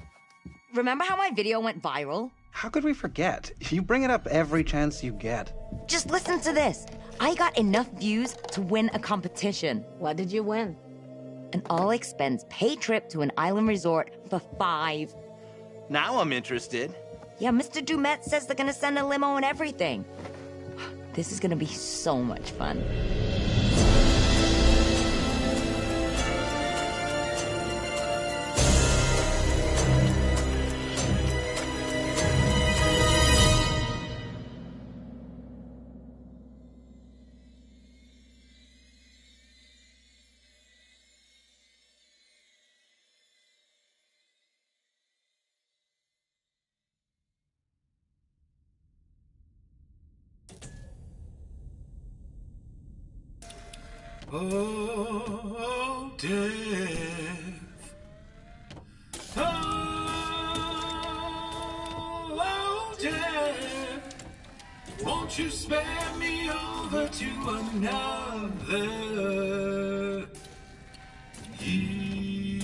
Remember how my video went viral? How could we forget? You bring it up every chance you get. Just listen to this. I got enough views to win a competition. What did you win? An all-expense paid trip to an island resort for 5. Now I'm interested. Yeah, Mr. Dumet says they're gonna send a limo and everything. This is gonna be so much fun. Oh, death. Oh, death. Won't you spare me over to another year?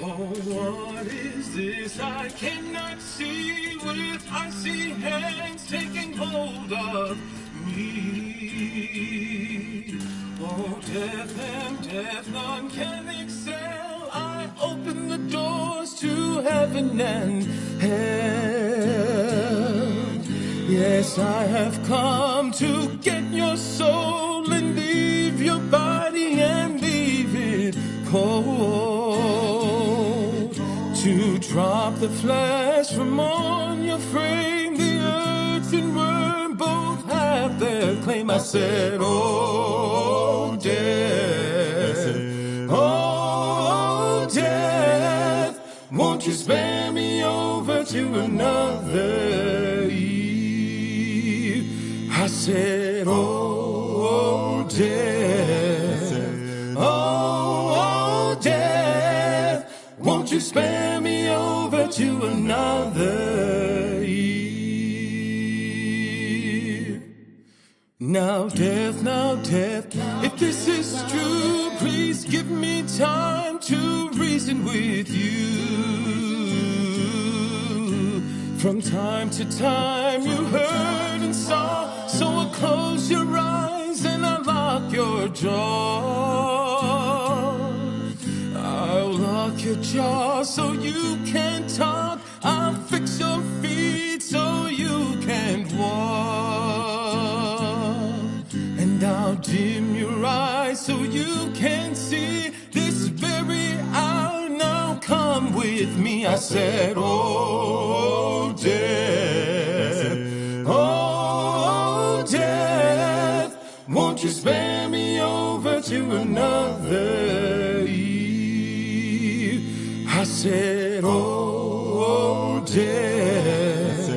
Oh, what is this I cannot see with icy hands taking hold of me? Oh, death and death, none can excel. I open the doors to heaven and hell. Yes, I have come to get your soul and leave your body and leave it cold. To drop the flesh from on your frame, the earth and worm both have their claim. I said, oh, death, oh, death, won't you spare me over to another eve? I said, oh, death, oh, death, won't you spare me over to another eve? Now death, if this is true, please give me time to reason with you. From time to time you heard and saw, so I close your eyes and I lock your jaw. I'll lock your jaw so you can't talk. I'll fix your feet so you can't walk. And I'll dim your eyes so you can see this very hour. Now come with me. I said, oh, death, oh, death, won't you spare me over to another eve? I said, oh, death,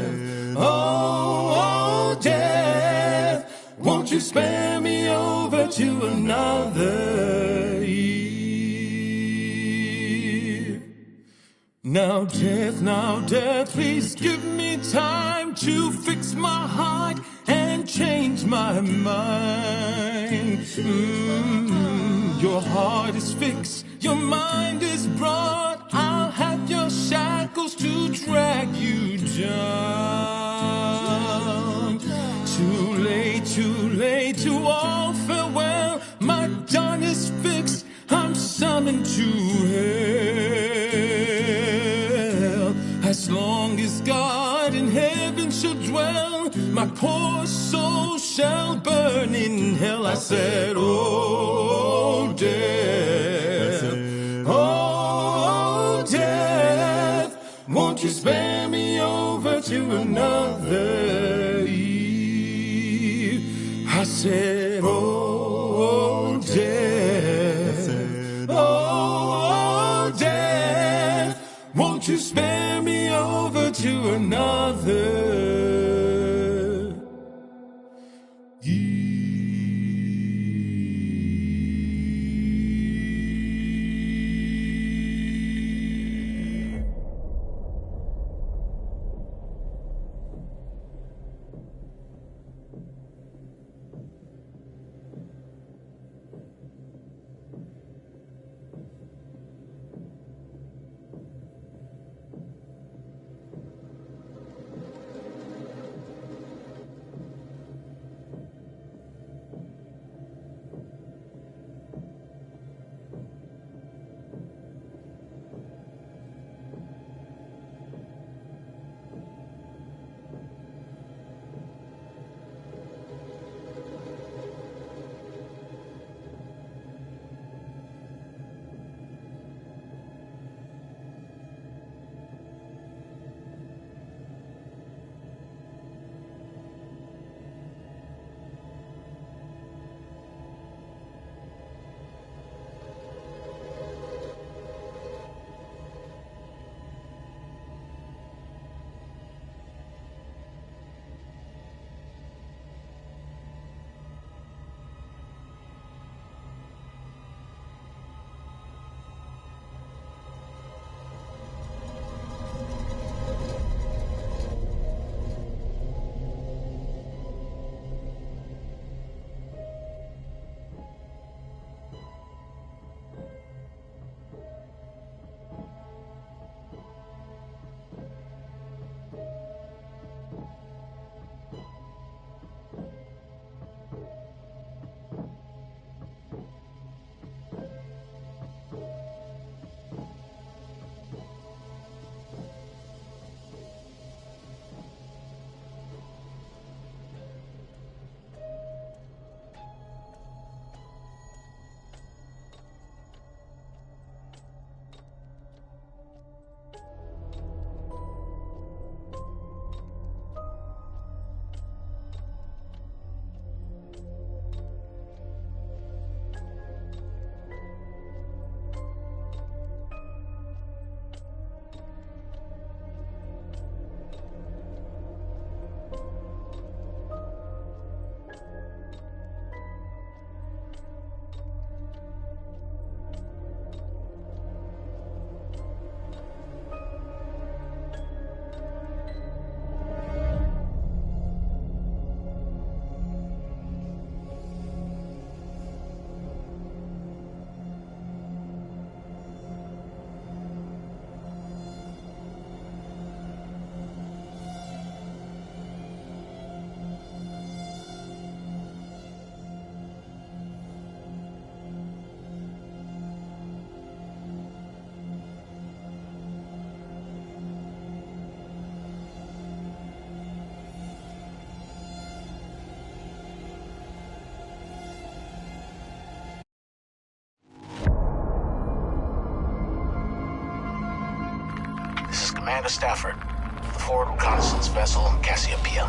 oh, death, won't you spare me over to another eve? Now, death, please give me time to fix my heart and change my mind. Your heart is fixed, your mind is broad. I'll have your shackles to drag you down. Too late to all farewell. My dawn is fixed, I'm summoned to hell. As long as God in heaven shall dwell, my poor soul shall burn in hell. I said, oh, death, oh, death, won't you spare me over to another eve? I said, oh, death, oh, death, won't you spare me over to another Commander Stafford, the forward reconnaissance vessel Cassiopeia.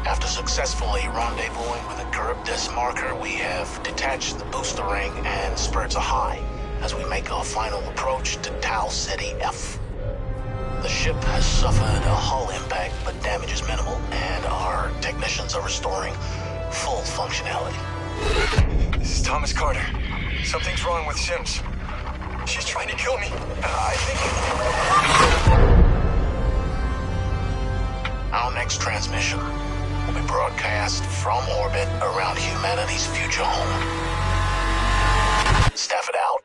After successfully rendezvousing with a Charybdis marker, we have detached the booster ring and spurts are high as we make our final approach to Tau Ceti F. The ship has suffered a hull impact, but damage is minimal, and our technicians are restoring full functionality. This is Thomas Carter. Something's wrong with Sims. She's trying to kill me. I think... Our next transmission will be broadcast from orbit around humanity's future home. Stafford out.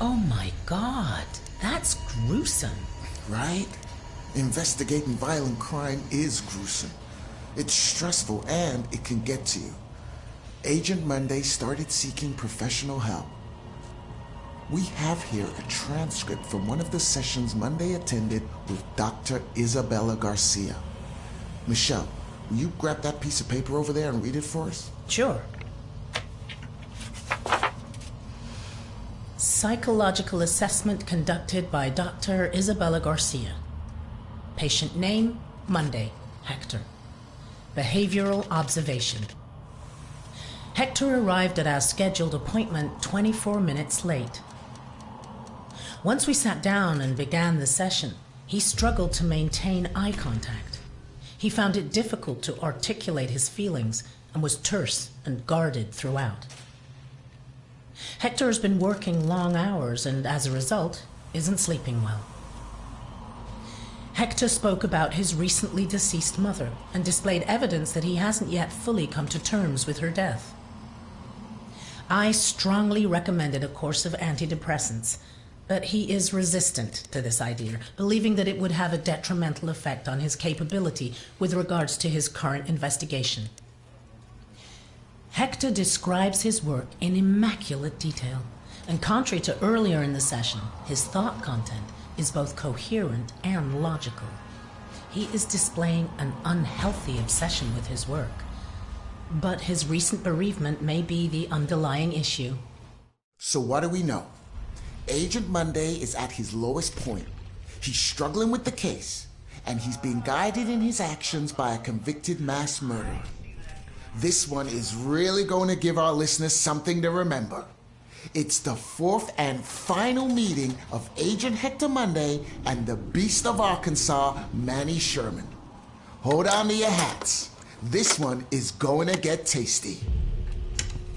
Oh my God, that's gruesome. Right? Investigating violent crime is gruesome. It's stressful and it can get to you. Agent Monday started seeking professional help. We have here a transcript from one of the sessions Monday attended with Dr. Isabella Garcia. Michelle, will you grab that piece of paper over there and read it for us? Sure. Psychological assessment conducted by Dr. Isabella Garcia. Patient name, Monday, Hector. Behavioral observation. Hector arrived at our scheduled appointment 24 minutes late. Once we sat down and began the session, he struggled to maintain eye contact. He found it difficult to articulate his feelings and was terse and guarded throughout. Hector has been working long hours and, as a result, isn't sleeping well. Hector spoke about his recently deceased mother and displayed evidence that he hasn't yet fully come to terms with her death. I strongly recommended a course of antidepressants, but he is resistant to this idea, believing that it would have a detrimental effect on his capability with regards to his current investigation. Hector describes his work in immaculate detail, and contrary to earlier in the session, his thought content is both coherent and logical. He is displaying an unhealthy obsession with his work, but his recent bereavement may be the underlying issue. So what do we know? Agent Monday is at his lowest point. He's struggling with the case, and he's being guided in his actions by a convicted mass murderer. This one is really going to give our listeners something to remember. It's the fourth and final meeting of Agent Hector Monday and the Beast of Arkansas, Manny Sherman. Hold on to your hats. This one is going to get tasty.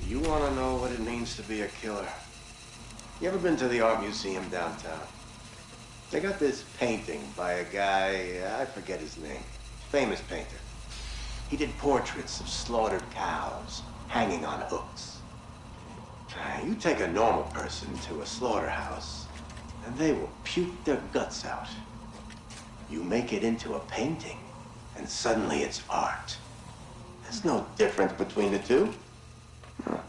You want to know what it means to be a killer? You ever been to the art museum downtown? They got this painting by a guy, I forget his name, famous painter. He did portraits of slaughtered cows hanging on hooks. You take a normal person to a slaughterhouse, and they will puke their guts out. You make it into a painting, and suddenly it's art. There's no difference between the two. No,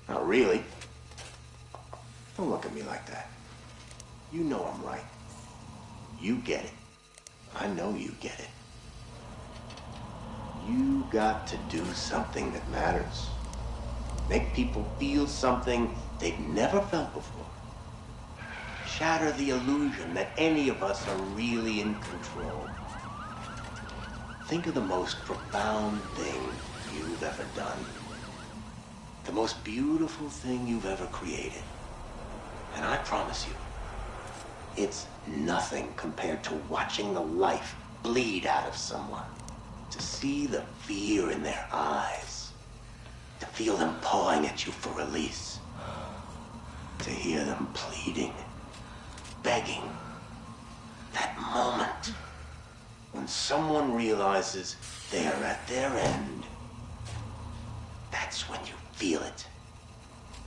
not really. Don't look at me like that. You know I'm right. You get it. I know you get it. You got to do something that matters. Make people feel something they've never felt before. Shatter the illusion that any of us are really in control. Think of the most profound thing you've ever done. The most beautiful thing you've ever created. And I promise you, it's nothing compared to watching the life bleed out of someone. To see the fear in their eyes. To feel them pawing at you for release. To hear them pleading, begging. That moment when someone realizes they are at their end. That's when you feel it.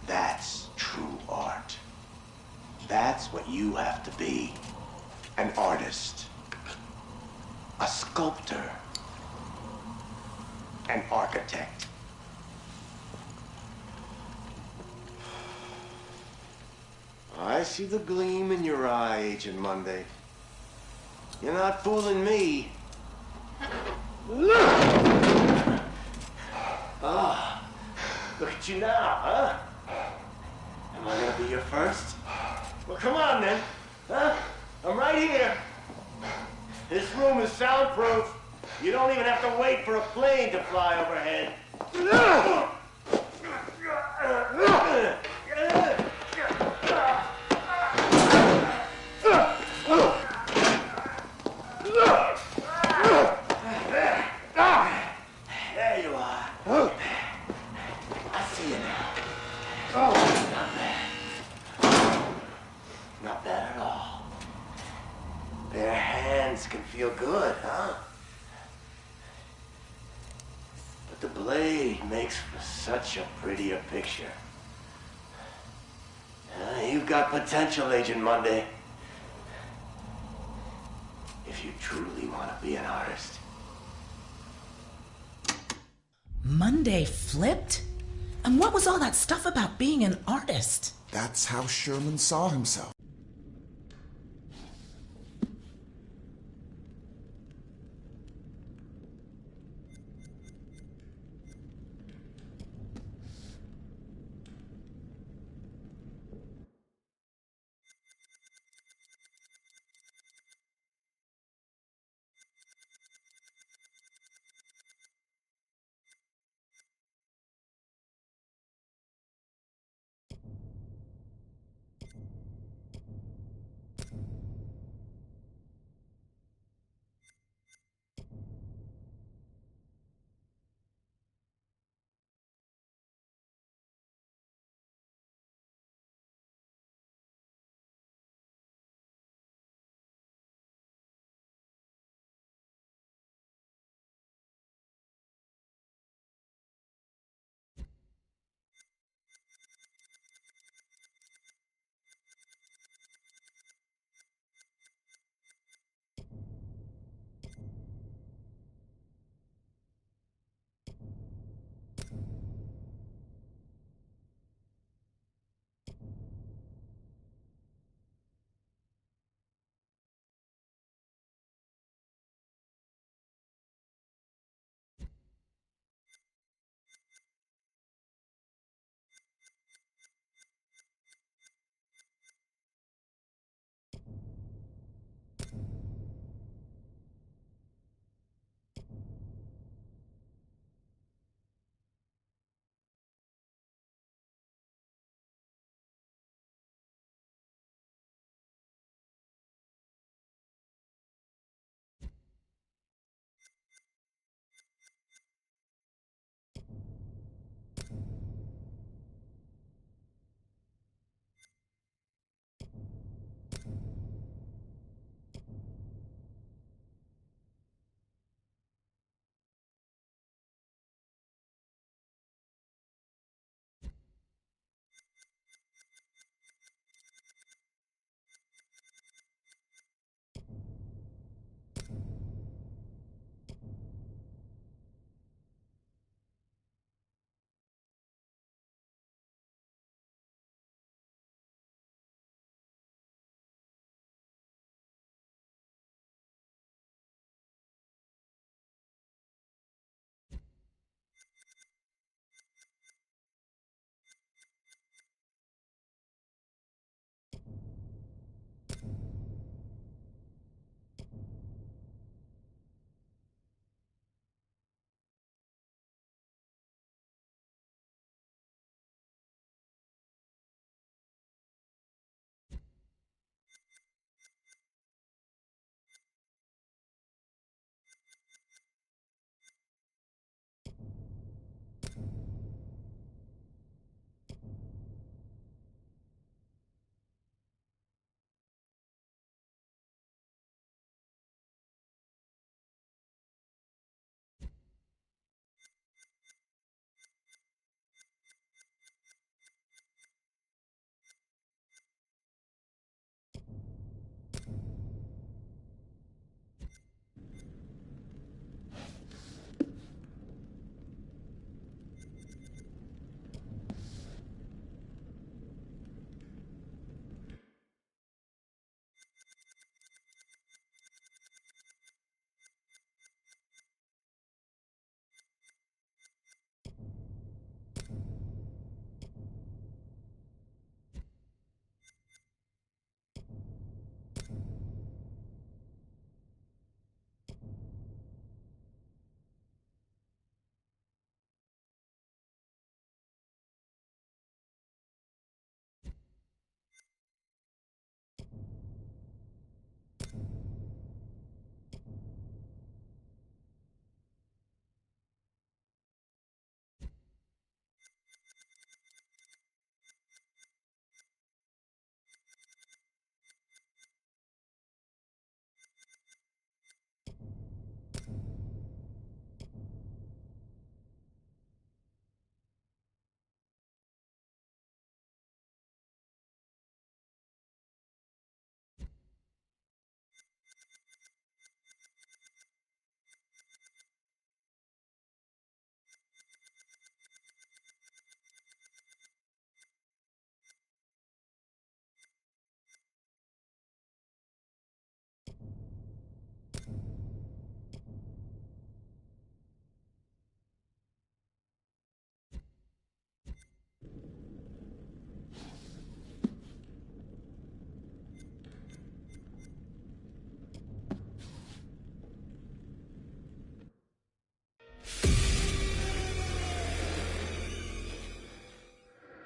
That's true art. That's what you have to be. An artist. A sculptor. An architect. I see the gleam in your eye, Agent Monday. You're not fooling me. Ah, look at you now, huh? Am I gonna be your first? Well, come on then, huh? I'm right here. This room is soundproof. You don't even have to wait for a plane to fly overhead. There you are. I see you now. Oh, not bad. Not bad at all. Bare hands can feel good, huh? But the blade makes for such a prettier picture. You've got potential, Agent Monday. If you truly want to be an artist. Monday flipped? And what was all that stuff about being an artist? That's how Sherman saw himself.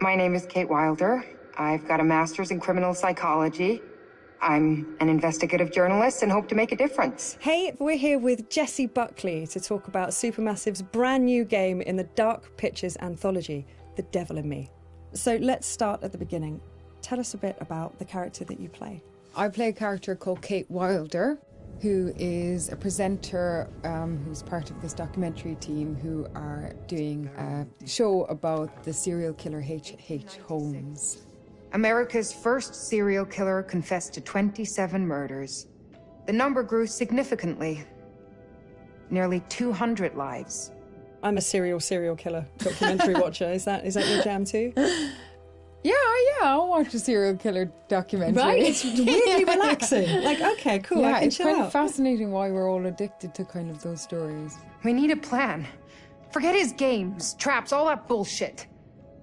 My name is Kate Wilder. I've got a master's in criminal psychology. I'm an investigative journalist and hope to make a difference. Hey, we're here with Jessie Buckley to talk about Supermassive's brand new game in the Dark Pictures anthology, The Devil in Me. So let's start at the beginning. Tell us a bit about the character that you play. I play a character called Kate Wilder, who is a presenter who's part of this documentary team who are doing a show about the serial killer H.H. Holmes. America's first serial killer confessed to 27 murders. The number grew significantly. Nearly 200 lives. I'm a serial killer documentary watcher. Is that your jam too? Yeah, I'll watch a serial killer documentary. Right, it's weirdly relaxing. Like, okay, cool, yeah, I can it's chill kind out. of fascinating why we're all addicted to kind of those stories. We need a plan. Forget his games, traps, all that bullshit.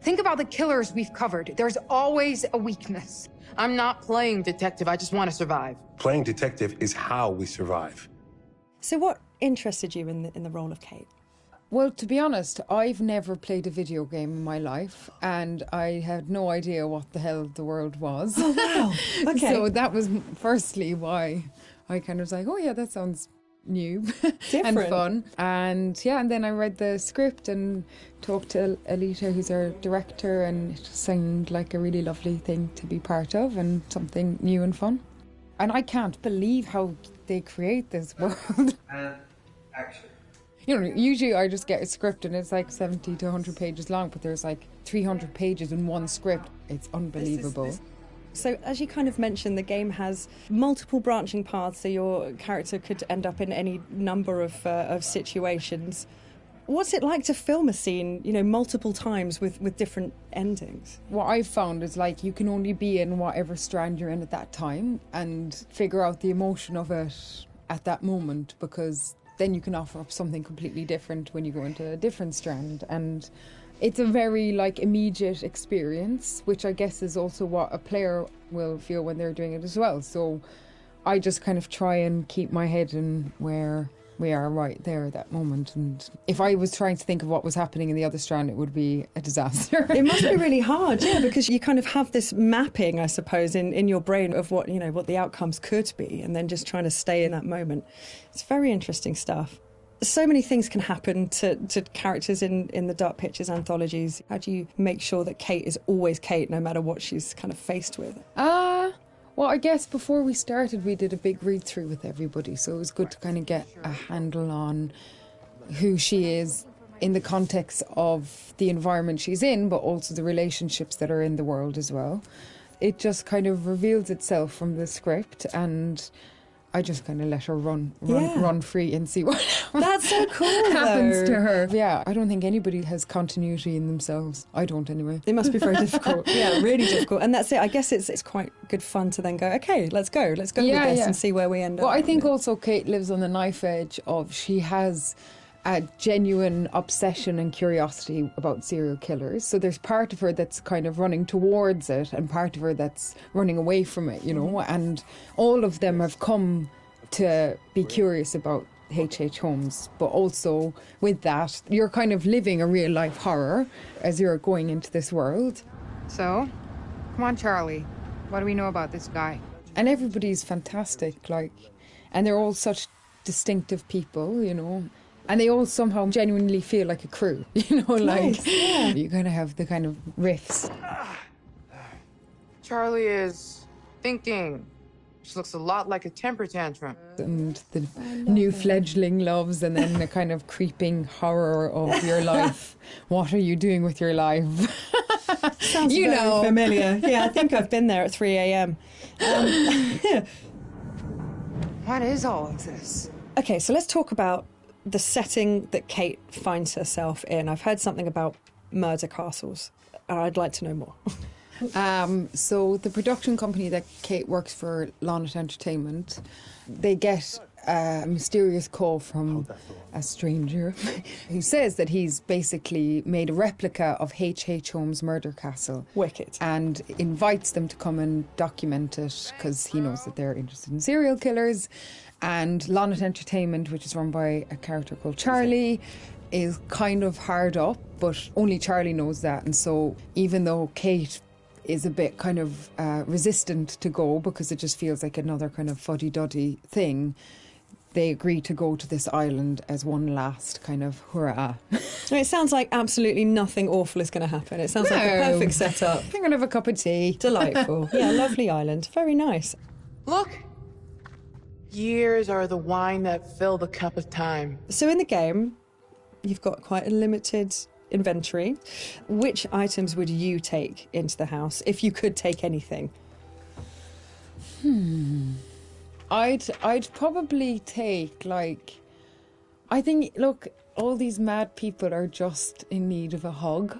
Think about the killers we've covered. There's always a weakness. I'm not playing detective. I just want to survive. Playing detective is how we survive. So what interested you in the role of Kate? Well, to be honest, I've never played a video game in my life, and I had no idea what the hell the world was. Oh, wow. Okay. So that was firstly why I kind of was like, oh yeah, that sounds new and fun. And yeah, and then I read the script and talked to Alita, who's our director, and it just seemed like a really lovely thing to be part of and something new and fun. And I can't believe how they create this world. Action. You know, usually I just get a script and it's like 70 to 100 pages long, but there's like 300 pages in one script. It's unbelievable. So, as you kind of mentioned, the game has multiple branching paths, so your character could end up in any number of situations. What's it like to film a scene, multiple times with different endings? What I've found is like you can only be in whatever strand you're in at that time and figure out the emotion of it at that moment, because then you can offer up something completely different when you go into a different strand. And it's a very immediate experience, which I guess is also what a player will feel when they're doing it as well. So I just kind of try and keep my head in where we are right there at that moment. And if I was trying to think of what was happening in the other strand, it would be a disaster. It must be really hard, yeah, because you kind of have this mapping, I suppose, in your brain of what the outcomes could be, and then just trying to stay in that moment. It's very interesting stuff. So many things can happen to characters in the Dark Pictures anthologies. How do you make sure that Kate is always Kate, no matter what she's kind of faced with? Well, I guess before we started, we did a big read-through with everybody, so it was good to kind of get a handle on who she is in the context of the environment she's in, but also the relationships that are in the world as well. It just kind of reveals itself from the script, and I just kind of let her run free and see what That's so cool, happens to her. Yeah, I don't think anybody has continuity in themselves. I don't anyway. It must be very difficult. Yeah, really difficult. And that's it. I guess it's quite good fun to then go, okay, let's go with this and see where we end up. Well, I think also Kate lives on the knife edge of she has a genuine obsession and curiosity about serial killers. So there's part of her that's kind of running towards it and part of her that's running away from it, and all of them have come to be curious about H.H. Holmes, but also with that, you're kind of living a real life horror as you're going into this world. So, come on, Charlie. What do we know about this guy? And everybody's fantastic, and they're all such distinctive people, and they all somehow genuinely feel like a crew, Nice, yeah. You kind of have the kind of riffs. Charlie is thinking. She looks a lot like a temper tantrum. And the new fledgling loves, and then the kind of creeping horror of your life. What are you doing with your life? Sounds very familiar. Yeah, I think I've been there at 3 a.m. What is all of this? Okay, so let's talk about the setting that Kate finds herself in. I've heard something about murder castles, and I'd like to know more. So the production company that Kate works for, Lonnet Entertainment, they get a mysterious call from a stranger who says that he's basically made a replica of H.H. Holmes' murder castle. Wicked. And invites them to come and document it because he knows that they're interested in serial killers. And Lonnet Entertainment, which is run by a character called Charlie, is kind of hard up, but only Charlie knows that. And so even though Kate is a bit kind of resistant to go because it just feels like another kind of fuddy-duddy thing, they agree to go to this island as one last kind of hurrah. It sounds like absolutely nothing awful is going to happen. It sounds like a perfect setup. I think I'm going to have a cup of tea. Delightful. Yeah, lovely island. Very nice. Look. Years are the wine that fill the cup of time. So in the game, you've got quite a limited inventory. Which items would you take into the house if you could take anything? I'd probably take, like, I think, look, all these mad people are just in need of a hug.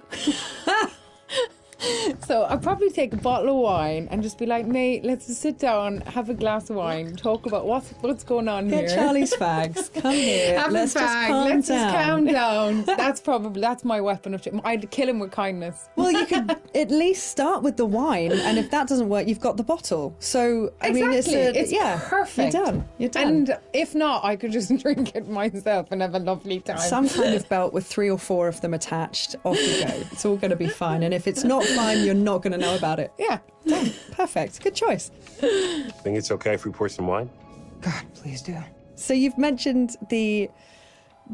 So I'd probably take a bottle of wine and just be like, mate, let's just sit down, have a glass of wine, talk about what's going on here. Get Charlie's fags. Come here. Have let's a fag. Let's just calm down. That's my weapon of choice. I'd kill him with kindness. Well, you could at least start with the wine, and if that doesn't work, you've got the bottle. So I mean, it's perfect. You're done. You're done. And if not, I could just drink it myself and have a lovely time. Some kind of belt with 3 or 4 of them attached. Off you go. It's all going to be fine. And if it's not fine, you're not going to know about it. Yeah. Done. Perfect. Good choice. Think it's okay if we pour some wine? God, please do. So you've mentioned the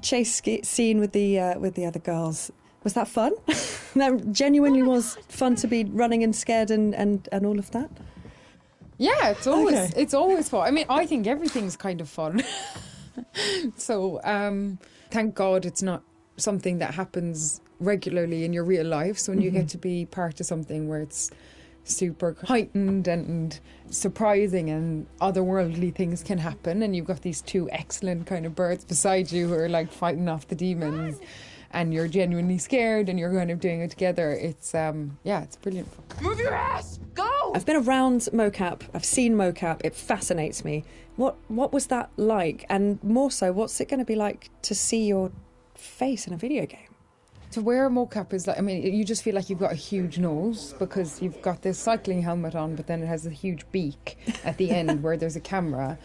chase scene with the other girls. Was that fun? That genuinely was fun to be running and scared and all of that? Yeah, it's always fun. I mean, I think everything's kind of fun. So, thank God it's not something that happens regularly in your real life. So when you get to be part of something where it's super heightened and surprising and otherworldly things can happen, and you've got these 2 excellent kind of birds beside you who are like fighting off the demons, and you're genuinely scared and you're kind of doing it together, it's it's brilliant. Move your ass! Go! I've been around mocap. I've seen mocap. It fascinates me. What was that like? And more so, what's it going to be like to see your face in a video game? To wear a mocap is like, I mean, you just feel like you've got a huge nose because you've got this cycling helmet on, but then it has a huge beak at the end where there's a camera.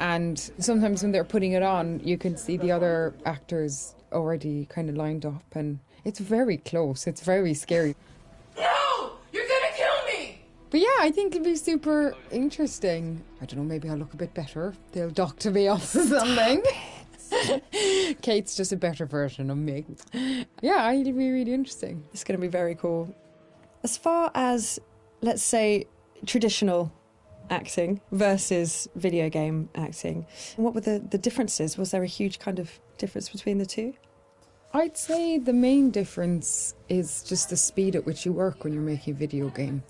And sometimes when they're putting it on, you can see the other actors already kind of lined up, and it's very close. It's very scary. No! You're gonna kill me! But yeah, I think it'd be super interesting. I don't know, maybe I'll look a bit better. They'll doctor me off or something. Kate's just a better version of me. Yeah, it'll be really interesting. It's going to be very cool. As far as, let's say, traditional acting versus video game acting, what were the differences? Was there a huge kind of difference between the two? I'd say the main difference is just the speed at which you work when you're making a video game.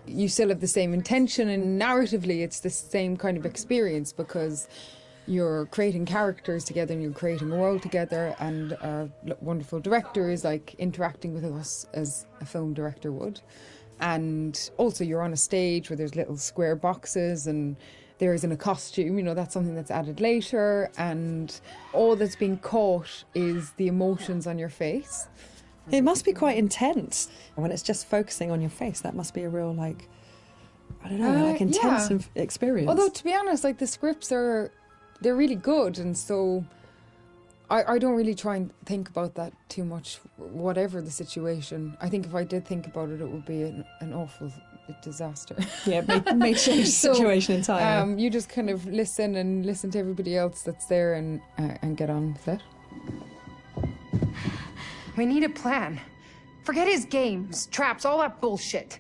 You still have the same intention, and narratively it's the same kind of experience because you're creating characters together and you're creating a world together, and wonderful directors like interacting with us as a film director would. And also you're on a stage where there's little square boxes and there isn't a costume, you know, that's something that's added later, and all that's being caught is the emotions on your face. It must be quite intense when it's just focusing on your face. That must be a real, like, I don't know, like intensive experience. Although, to be honest, like the scripts they're really good, and so I don't really try and think about that too much, whatever the situation. I think if I did think about it, it would be an awful disaster. Yeah, may change the situation entirely. You just kind of listen to everybody else that's there and get on with it. We need a plan. Forget his games, traps, all that bullshit.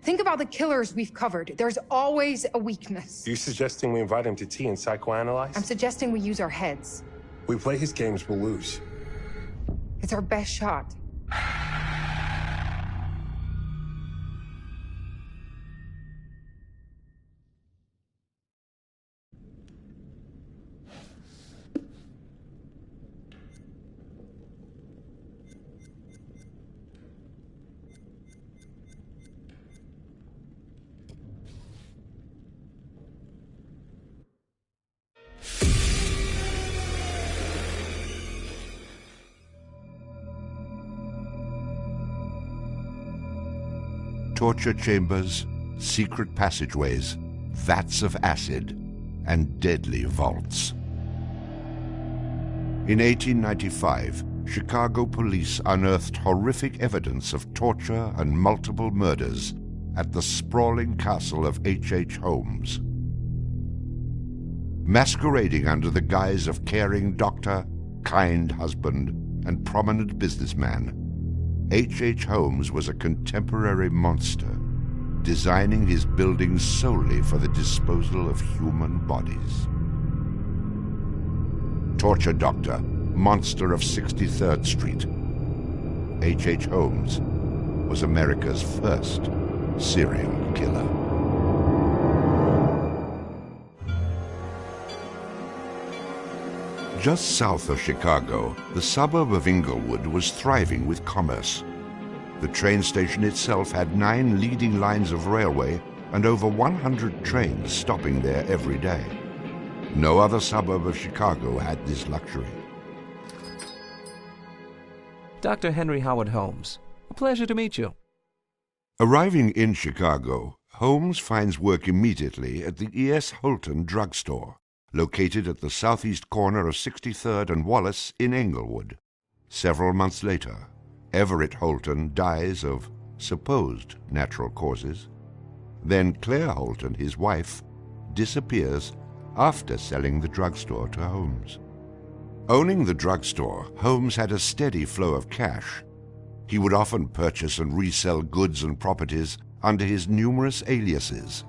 Think about the killers we've covered. There's always a weakness. You suggesting we invite him to tea and psychoanalyze? I'm suggesting we use our heads. We play his games, we'll lose. It's our best shot. Torture chambers, secret passageways, vats of acid, and deadly vaults. In 1895, Chicago police unearthed horrific evidence of torture and multiple murders at the sprawling castle of H.H. Holmes. Masquerading under the guise of caring doctor, kind husband, and prominent businessman, H.H. Holmes was a contemporary monster, designing his buildings solely for the disposal of human bodies. Torture Doctor, Monster of 63rd Street. H.H. Holmes was America's first serial killer. Just south of Chicago, the suburb of Englewood was thriving with commerce. The train station itself had 9 leading lines of railway and over 100 trains stopping there every day. No other suburb of Chicago had this luxury. Dr. Henry Howard Holmes, a pleasure to meet you. Arriving in Chicago, Holmes finds work immediately at the E.S. Holton drugstore, located at the southeast corner of 63rd and Wallace in Englewood. Several months later, Everett Holton dies of supposed natural causes. Then Claire Holton, his wife, disappears after selling the drugstore to Holmes. Owning the drugstore, Holmes had a steady flow of cash. He would often purchase and resell goods and properties under his numerous aliases.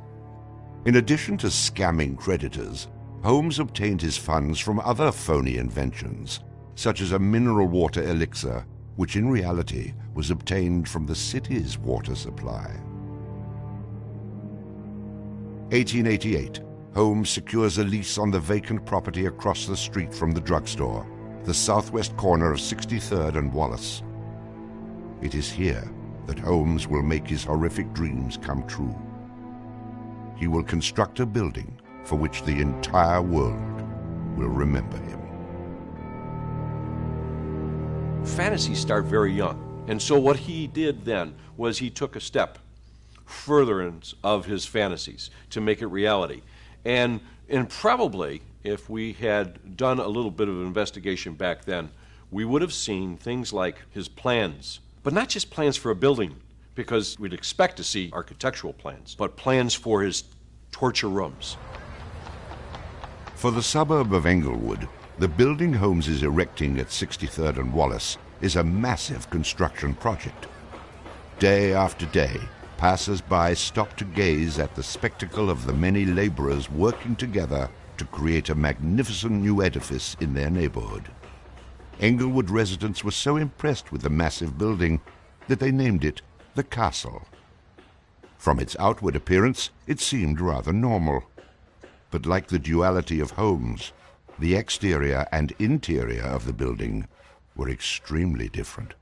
In addition to scamming creditors, Holmes obtained his funds from other phony inventions, such as a mineral water elixir, which in reality was obtained from the city's water supply. 1888, Holmes secures a lease on the vacant property across the street from the drugstore, the southwest corner of 63rd and Wallace. It is here that Holmes will make his horrific dreams come true. He will construct a building for which the entire world will remember him. Fantasies start very young, and so what he did then was he took a step furtherance of his fantasies to make it reality. And probably, if we had done a little bit of investigation back then, we would have seen things like his plans, but not just plans for a building, because we'd expect to see architectural plans, but plans for his torture rooms. For the suburb of Englewood, the building Holmes is erecting at 63rd and Wallace is a massive construction project. Day after day, passers-by stop to gaze at the spectacle of the many laborers working together to create a magnificent new edifice in their neighborhood. Englewood residents were so impressed with the massive building that they named it the Castle. From its outward appearance, it seemed rather normal. But like the duality of Holmes, the exterior and interior of the building were extremely different.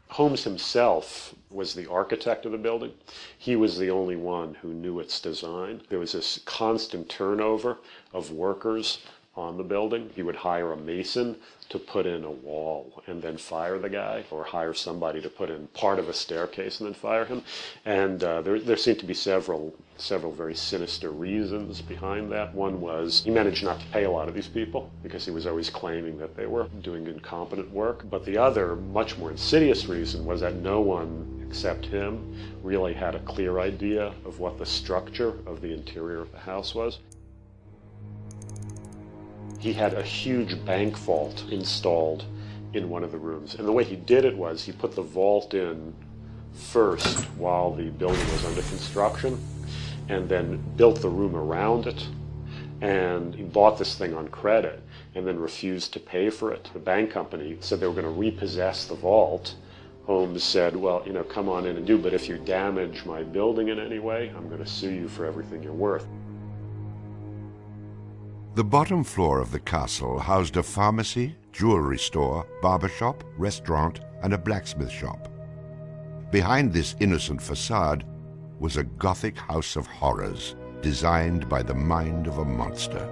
Holmes himself was the architect of the building. He was the only one who knew its design. There was this constant turnover of workers on the building. He would hire a mason to put in a wall and then fire the guy, or hire somebody to put in part of a staircase and then fire him. And there seemed to be several very sinister reasons behind that. One was he managed not to pay a lot of these people because he was always claiming that they were doing incompetent work. But the other, much more insidious reason was that no one except him really had a clear idea of what the structure of the interior of the house was. He had a huge bank vault installed in one of the rooms. And the way he did it was he put the vault in first while the building was under construction, and then built the room around it. And he bought this thing on credit and then refused to pay for it. The bank company said they were going to repossess the vault. Holmes said, well, come on in and do, but if you damage my building in any way, I'm going to sue you for everything you're worth. The bottom floor of the castle housed a pharmacy, jewelry store, barber shop, restaurant, and a blacksmith shop. Behind this innocent facade was a Gothic house of horrors designed by the mind of a monster.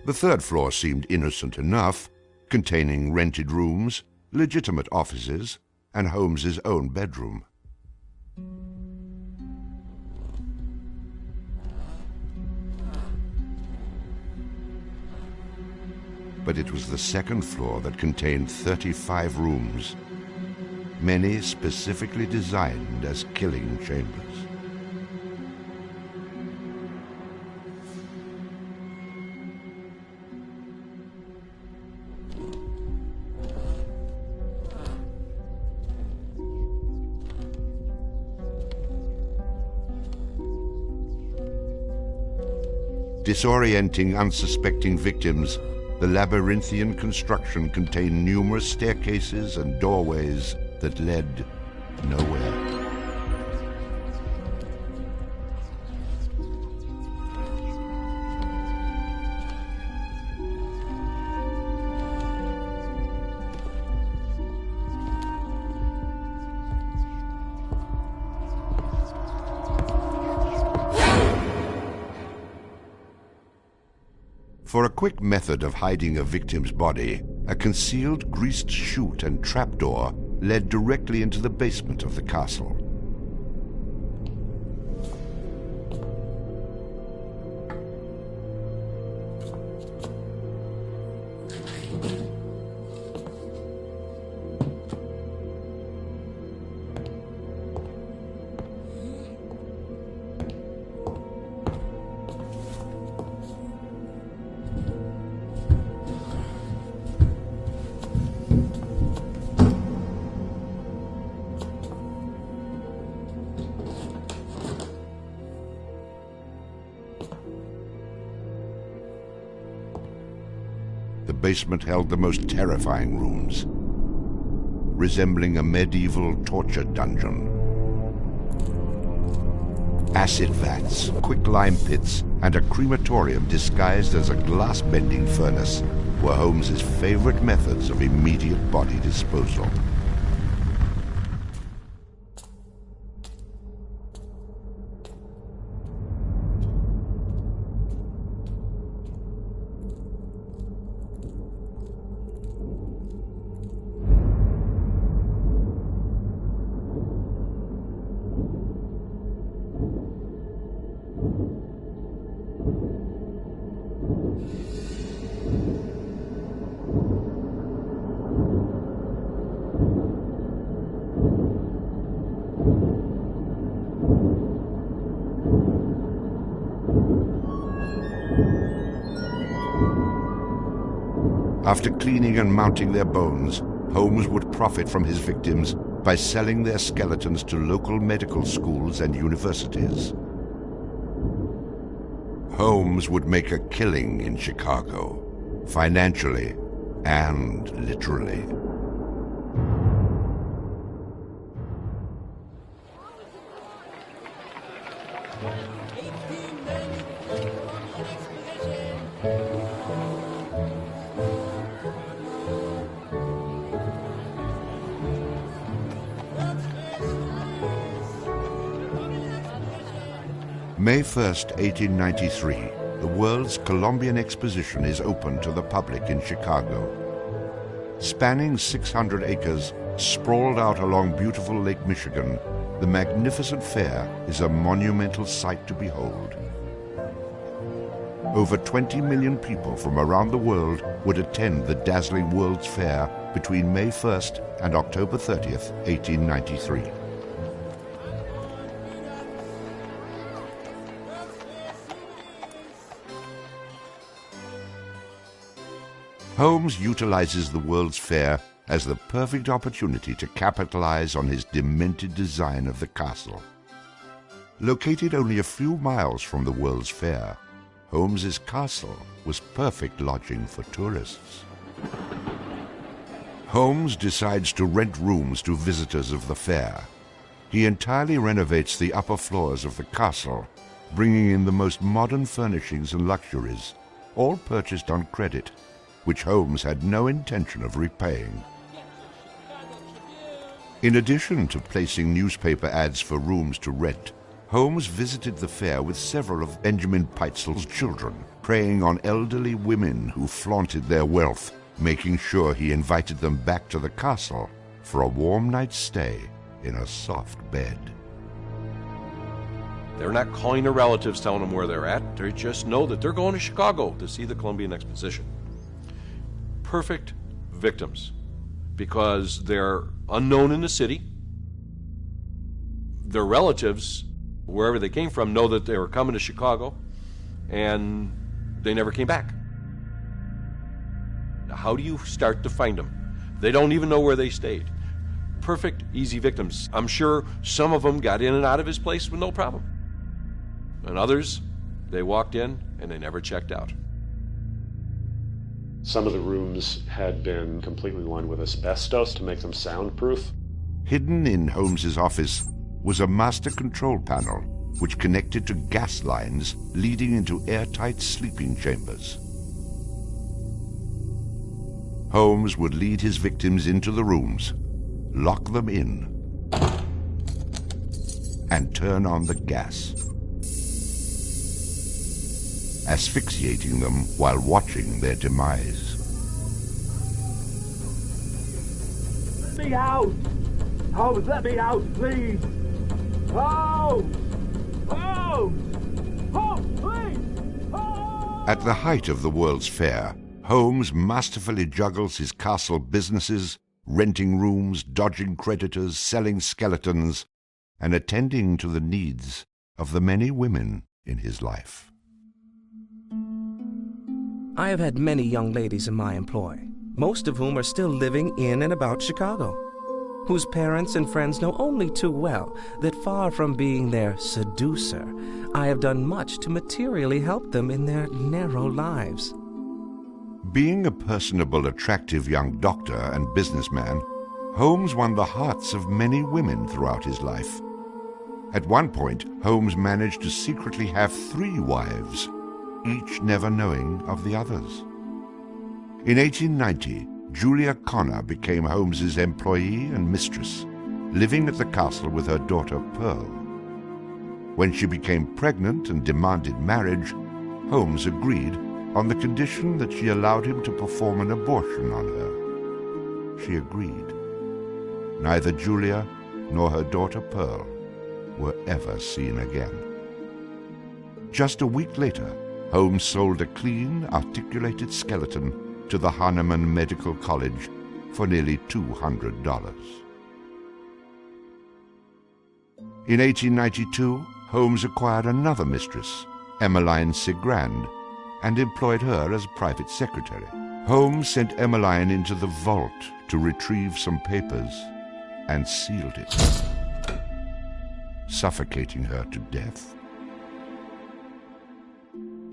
The third floor seemed innocent enough, containing rented rooms, legitimate offices, and Holmes's own bedroom. But it was the second floor that contained 35 rooms, many specifically designed as killing chambers. Disorienting unsuspecting victims, the labyrinthian construction contained numerous staircases and doorways that led nowhere. For a quick method of hiding a victim's body, a concealed greased chute and trapdoor led directly into the basement of the castle. The basement held the most terrifying rooms, resembling a medieval torture dungeon. Acid vats, quicklime pits, and a crematorium disguised as a glass-bending furnace were Holmes's favorite methods of immediate body disposal. After cleaning and mounting their bones, Holmes would profit from his victims by selling their skeletons to local medical schools and universities. Holmes would make a killing in Chicago, financially and literally. May 1st, 1893, the World's Columbian Exposition is open to the public in Chicago. Spanning 600 acres, sprawled out along beautiful Lake Michigan, the magnificent fair is a monumental sight to behold. Over 20 million people from around the world would attend the dazzling World's Fair between May 1st and October 30th, 1893. Holmes utilizes the World's Fair as the perfect opportunity to capitalize on his demented design of the castle. Located only a few miles from the World's Fair, Holmes's castle was perfect lodging for tourists. Holmes decides to rent rooms to visitors of the fair. He entirely renovates the upper floors of the castle, bringing in the most modern furnishings and luxuries, all purchased on credit, which Holmes had no intention of repaying. In addition to placing newspaper ads for rooms to rent, Holmes visited the fair with several of Benjamin Peitzel's children, preying on elderly women who flaunted their wealth making sure he invited them back to the castle for a warm night's stay in a soft bed. They're not calling their relatives telling them where they're at. They just know that they're going to Chicago to see the Columbian Exposition. Perfect victims, because they're unknown in the city. Their relatives, wherever they came from, know that they were coming to Chicago, and they never came back. Now, how do you start to find them? They don't even know where they stayed. Perfect, easy victims. I'm sure some of them got in and out of his place with no problem. And others, they walked in and they never checked out. Some of the rooms had been completely lined with asbestos to make them soundproof. Hidden in Holmes's office was a master control panel which connected to gas lines leading into airtight sleeping chambers. Holmes would lead his victims into the rooms, lock them in, and turn on the gas, asphyxiating them while watching their demise. Let me out! Holmes, let me out, please! Holmes! Holmes! Holmes, please! Holmes! At the height of the World's Fair, Holmes masterfully juggles his castle businesses, renting rooms, dodging creditors, selling skeletons, and attending to the needs of the many women in his life. I have had many young ladies in my employ, most of whom are still living in and about Chicago, whose parents and friends know only too well that far from being their seducer, I have done much to materially help them in their narrow lives. Being a personable, attractive young doctor and businessman, Holmes won the hearts of many women throughout his life. At one point, Holmes managed to secretly have 3 wives, each never knowing of the others. In 1890, Julia Connor became Holmes's employee and mistress, living at the castle with her daughter Pearl. When she became pregnant and demanded marriage, Holmes agreed on the condition that she allowed him to perform an abortion on her. She agreed. Neither Julia nor her daughter Pearl were ever seen again. Just a week later, Holmes sold a clean, articulated skeleton to the Hahnemann Medical College for nearly $200. In 1892, Holmes acquired another mistress, Emmeline Sigrand, and employed her as private secretary. Holmes sent Emmeline into the vault to retrieve some papers and sealed it, suffocating her to death.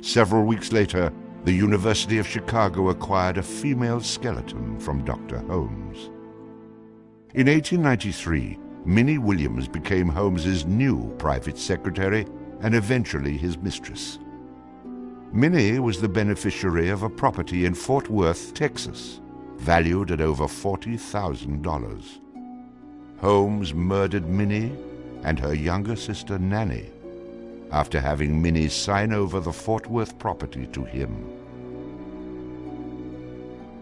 Several weeks later, the University of Chicago acquired a female skeleton from Dr. Holmes. In 1893, Minnie Williams became Holmes's new private secretary and eventually his mistress. Minnie was the beneficiary of a property in Fort Worth, Texas, valued at over $40,000. Holmes murdered Minnie and her younger sister Nanny after having Minnie sign over the Fort Worth property to him.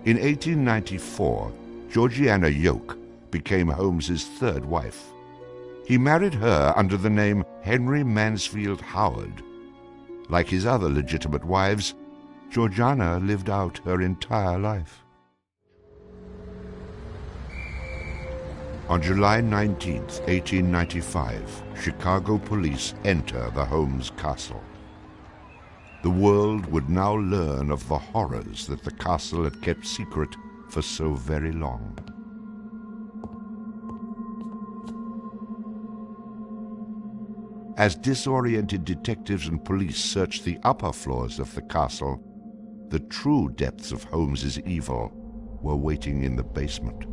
In 1894, Georgiana Yoke became Holmes's 3rd wife. He married her under the name Henry Mansfield Howard. Like his other legitimate wives, Georgiana lived out her entire life. On July 19, 1895, Chicago police enter the Holmes castle. The world would now learn of the horrors that the castle had kept secret for so very long. As disoriented detectives and police searched the upper floors of the castle, the true depths of Holmes's evil were waiting in the basement.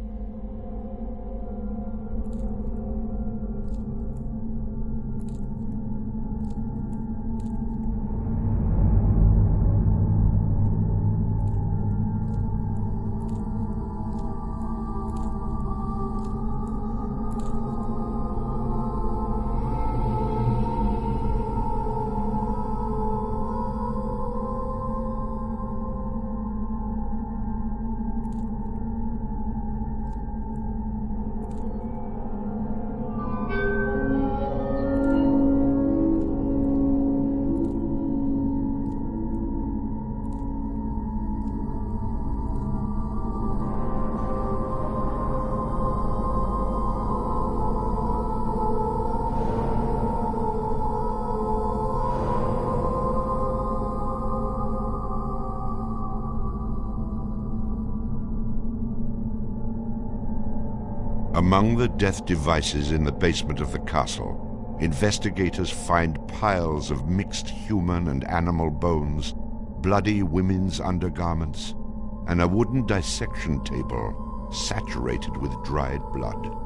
Among the death devices in the basement of the castle, investigators find piles of mixed human and animal bones, bloody women's undergarments, and a wooden dissection table saturated with dried blood.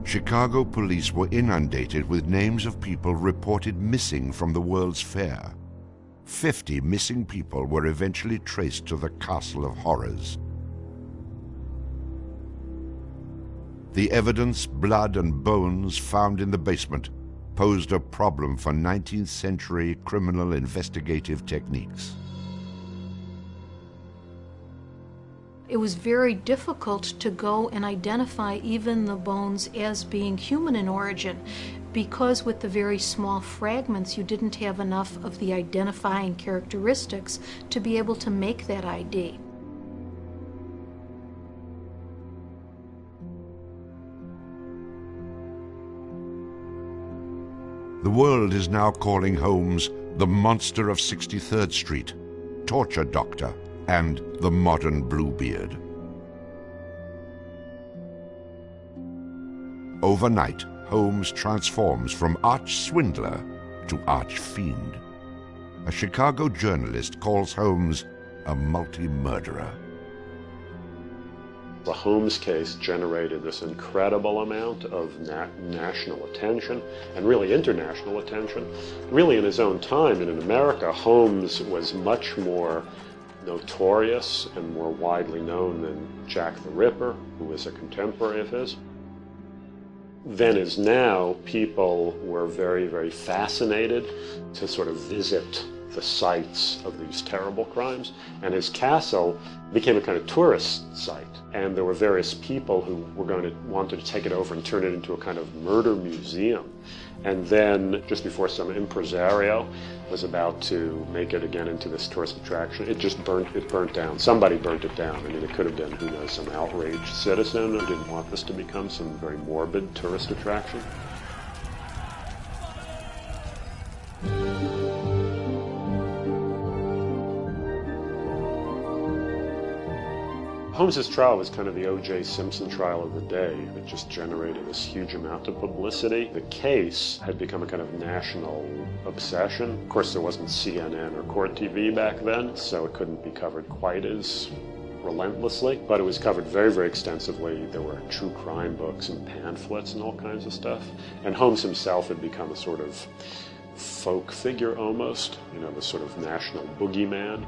Chicago police were inundated with names of people reported missing from the World's Fair. 50 missing people were eventually traced to the Castle of Horrors. The evidence, blood and bones found in the basement posed a problem for 19th century criminal investigative techniques. It was very difficult to go and identify even the bones as being human in origin, because with the very small fragments you didn't have enough of the identifying characteristics to be able to make that ID. The world is now calling Holmes the monster of 63rd Street, torture doctor, and the modern Bluebeard. Overnight, Holmes transforms from arch-swindler to arch-fiend. A Chicago journalist calls Holmes a multi-murderer. The Holmes case generated this incredible amount of national attention and really international attention. Really in his own time and in America, Holmes was much more notorious and more widely known than Jack the Ripper, who was a contemporary of his. Then as now, people were very, very fascinated to sort of visit the sites of these terrible crimes, and his castle became a kind of tourist site, and there were various people who were wanted to take it over and turn it into a kind of murder museum. And then just before some impresario was about to make it again into this tourist attraction, it burnt down. Somebody burnt it down. I mean, it could have been, who knows, some outraged citizen who didn't want this to become some very morbid tourist attraction. Holmes's trial was kind of the O.J. Simpson trial of the day. It just generated this huge amount of publicity. The case had become a kind of national obsession. Of course, there wasn't CNN or Court TV back then, so it couldn't be covered quite as relentlessly, but it was covered very, very extensively. There were true crime books and pamphlets and all kinds of stuff. And Holmes himself had become a sort of folk figure almost, you know, the sort of national boogeyman.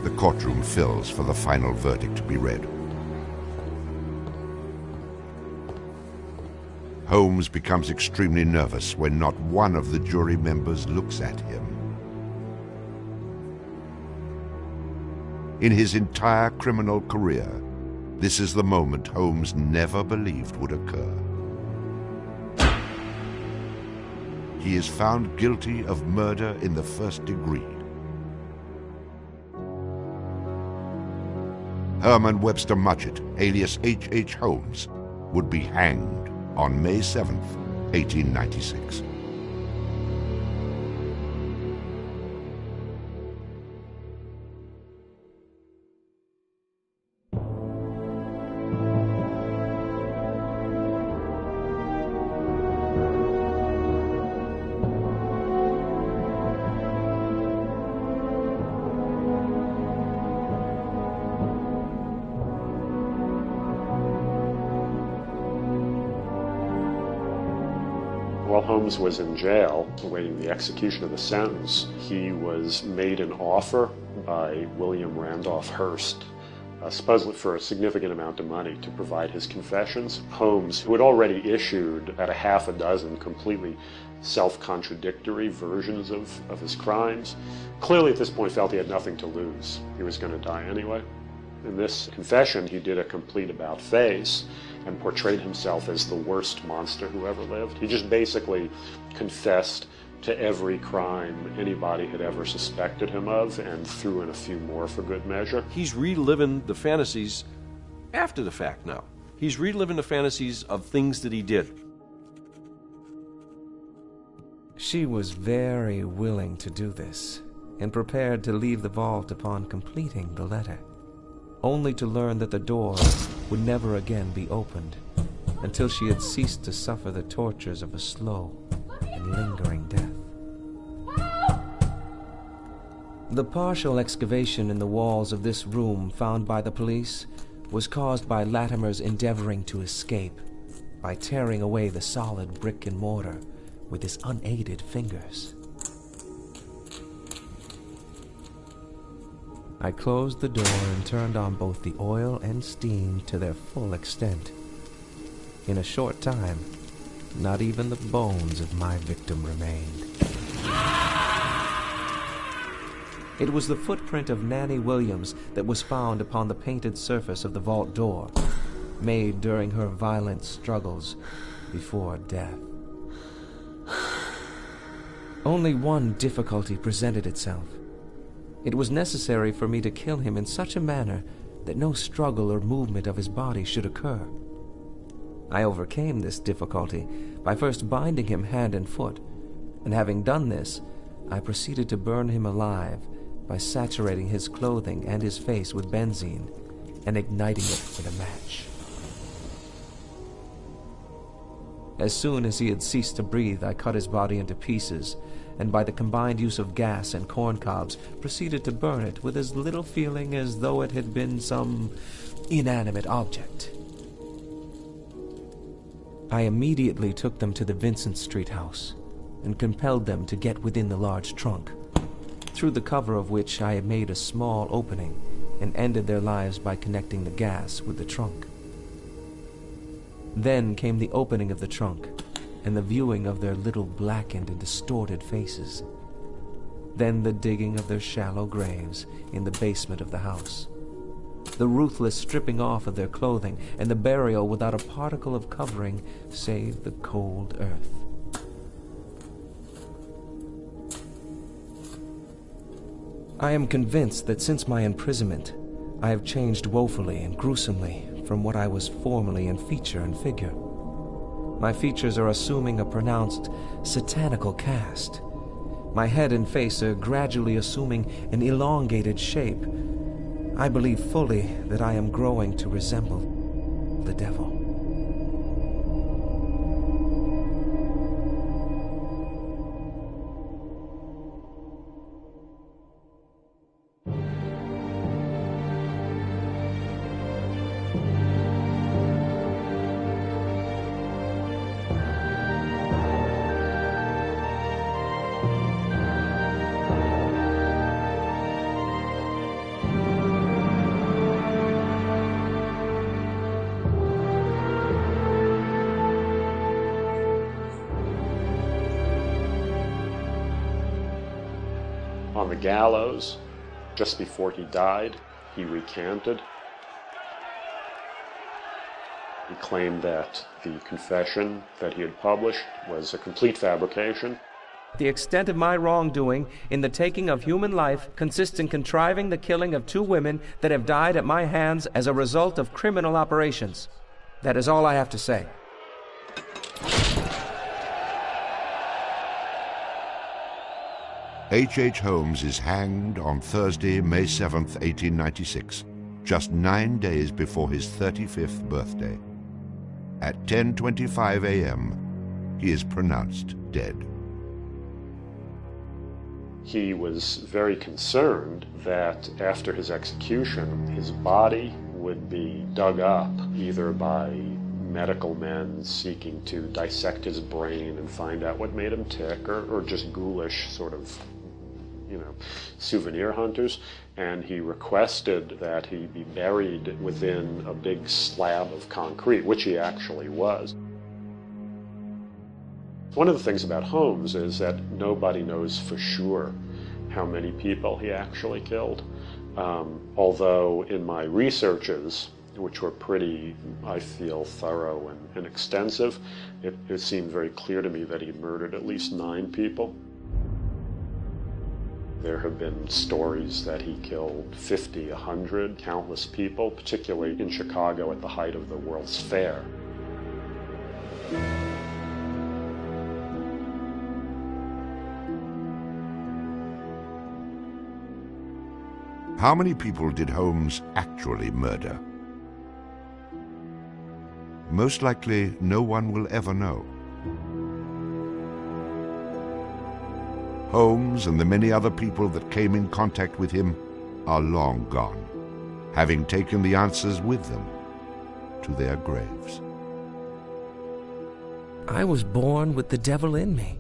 The courtroom fills for the final verdict to be read. Holmes becomes extremely nervous when not one of the jury members looks at him. In his entire criminal career, this is the moment Holmes never believed would occur. He is found guilty of murder in the first degree. Herman Webster Mudgett, alias H.H. Holmes, would be hanged on May 7th, 1896. While Holmes was in jail, awaiting the execution of the sentence, he was made an offer by William Randolph Hearst, supposedly for a significant amount of money, to provide his confessions. Holmes, who had already issued about a half a dozen completely self-contradictory versions of his crimes, clearly at this point felt he had nothing to lose. He was going to die anyway. In this confession, he did a complete about-face and portrayed himself as the worst monster who ever lived. He just basically confessed to every crime anybody had ever suspected him of and threw in a few more for good measure. He's reliving the fantasies after the fact now. He's reliving the fantasies of things that he did. She was very willing to do this and prepared to leave the vault upon completing the letter, only to learn that the door would never again be opened until she had ceased to suffer the tortures of a slow and lingering death. The partial excavation in the walls of this room found by the police was caused by Latimer's endeavoring to escape by tearing away the solid brick and mortar with his unaided fingers. I closed the door and turned on both the oil and steam to their full extent. In a short time, not even the bones of my victim remained. It was the footprint of Nanny Williams that was found upon the painted surface of the vault door, made during her violent struggles before death. Only one difficulty presented itself. It was necessary for me to kill him in such a manner that no struggle or movement of his body should occur. I overcame this difficulty by first binding him hand and foot, and having done this, I proceeded to burn him alive by saturating his clothing and his face with benzene and igniting it with a match. As soon as he had ceased to breathe, I cut his body into pieces, and by the combined use of gas and corn cobs, proceeded to burn it with as little feeling as though it had been some inanimate object. I immediately took them to the Vincent Street house and compelled them to get within the large trunk, through the cover of which I had made a small opening and ended their lives by connecting the gas with the trunk. Then came the opening of the trunk and the viewing of their little blackened and distorted faces. Then the digging of their shallow graves in the basement of the house. The ruthless stripping off of their clothing and the burial without a particle of covering save the cold earth. I am convinced that since my imprisonment, I have changed woefully and gruesomely from what I was formerly in feature and figure. My features are assuming a pronounced satanical cast. My head and face are gradually assuming an elongated shape. I believe fully that I am growing to resemble the devil. On the gallows, just before he died, he recanted. He claimed that the confession that he had published was a complete fabrication. The extent of my wrongdoing in the taking of human life consists in contriving the killing of 2 women that have died at my hands as a result of criminal operations. That is all I have to say. H. Holmes is hanged on Thursday, May 7th, 1896, just 9 days before his 35th birthday. At 10:25 a.m., he is pronounced dead. He was very concerned that after his execution, his body would be dug up either by medical men seeking to dissect his brain and find out what made him tick, or just ghoulish sort of, souvenir hunters. And he requested that he be buried within a big slab of concrete, which he actually was. One of the things about Holmes is that nobody knows for sure how many people he actually killed. Although in my researches, which were pretty, I feel, thorough and extensive, it seemed very clear to me that he murdered at least 9 people. There have been stories that he killed 50, 100, countless people, particularly in Chicago at the height of the World's Fair. How many people did Holmes actually murder? Most likely, no one will ever know. Holmes and the many other people that came in contact with him are long gone, having taken the answers with them to their graves. I was born with the devil in me.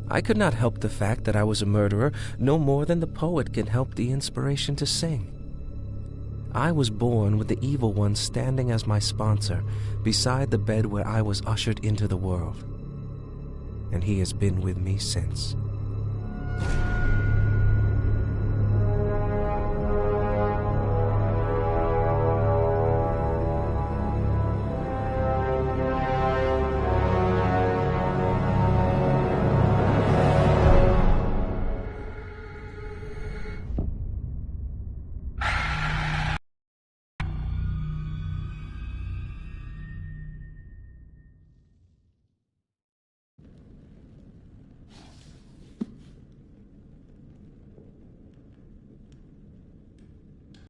I could not help the fact that I was a murderer no more than the poet can help the inspiration to sing. I was born with the evil one standing as my sponsor beside the bed where I was ushered into the world. And he has been with me since.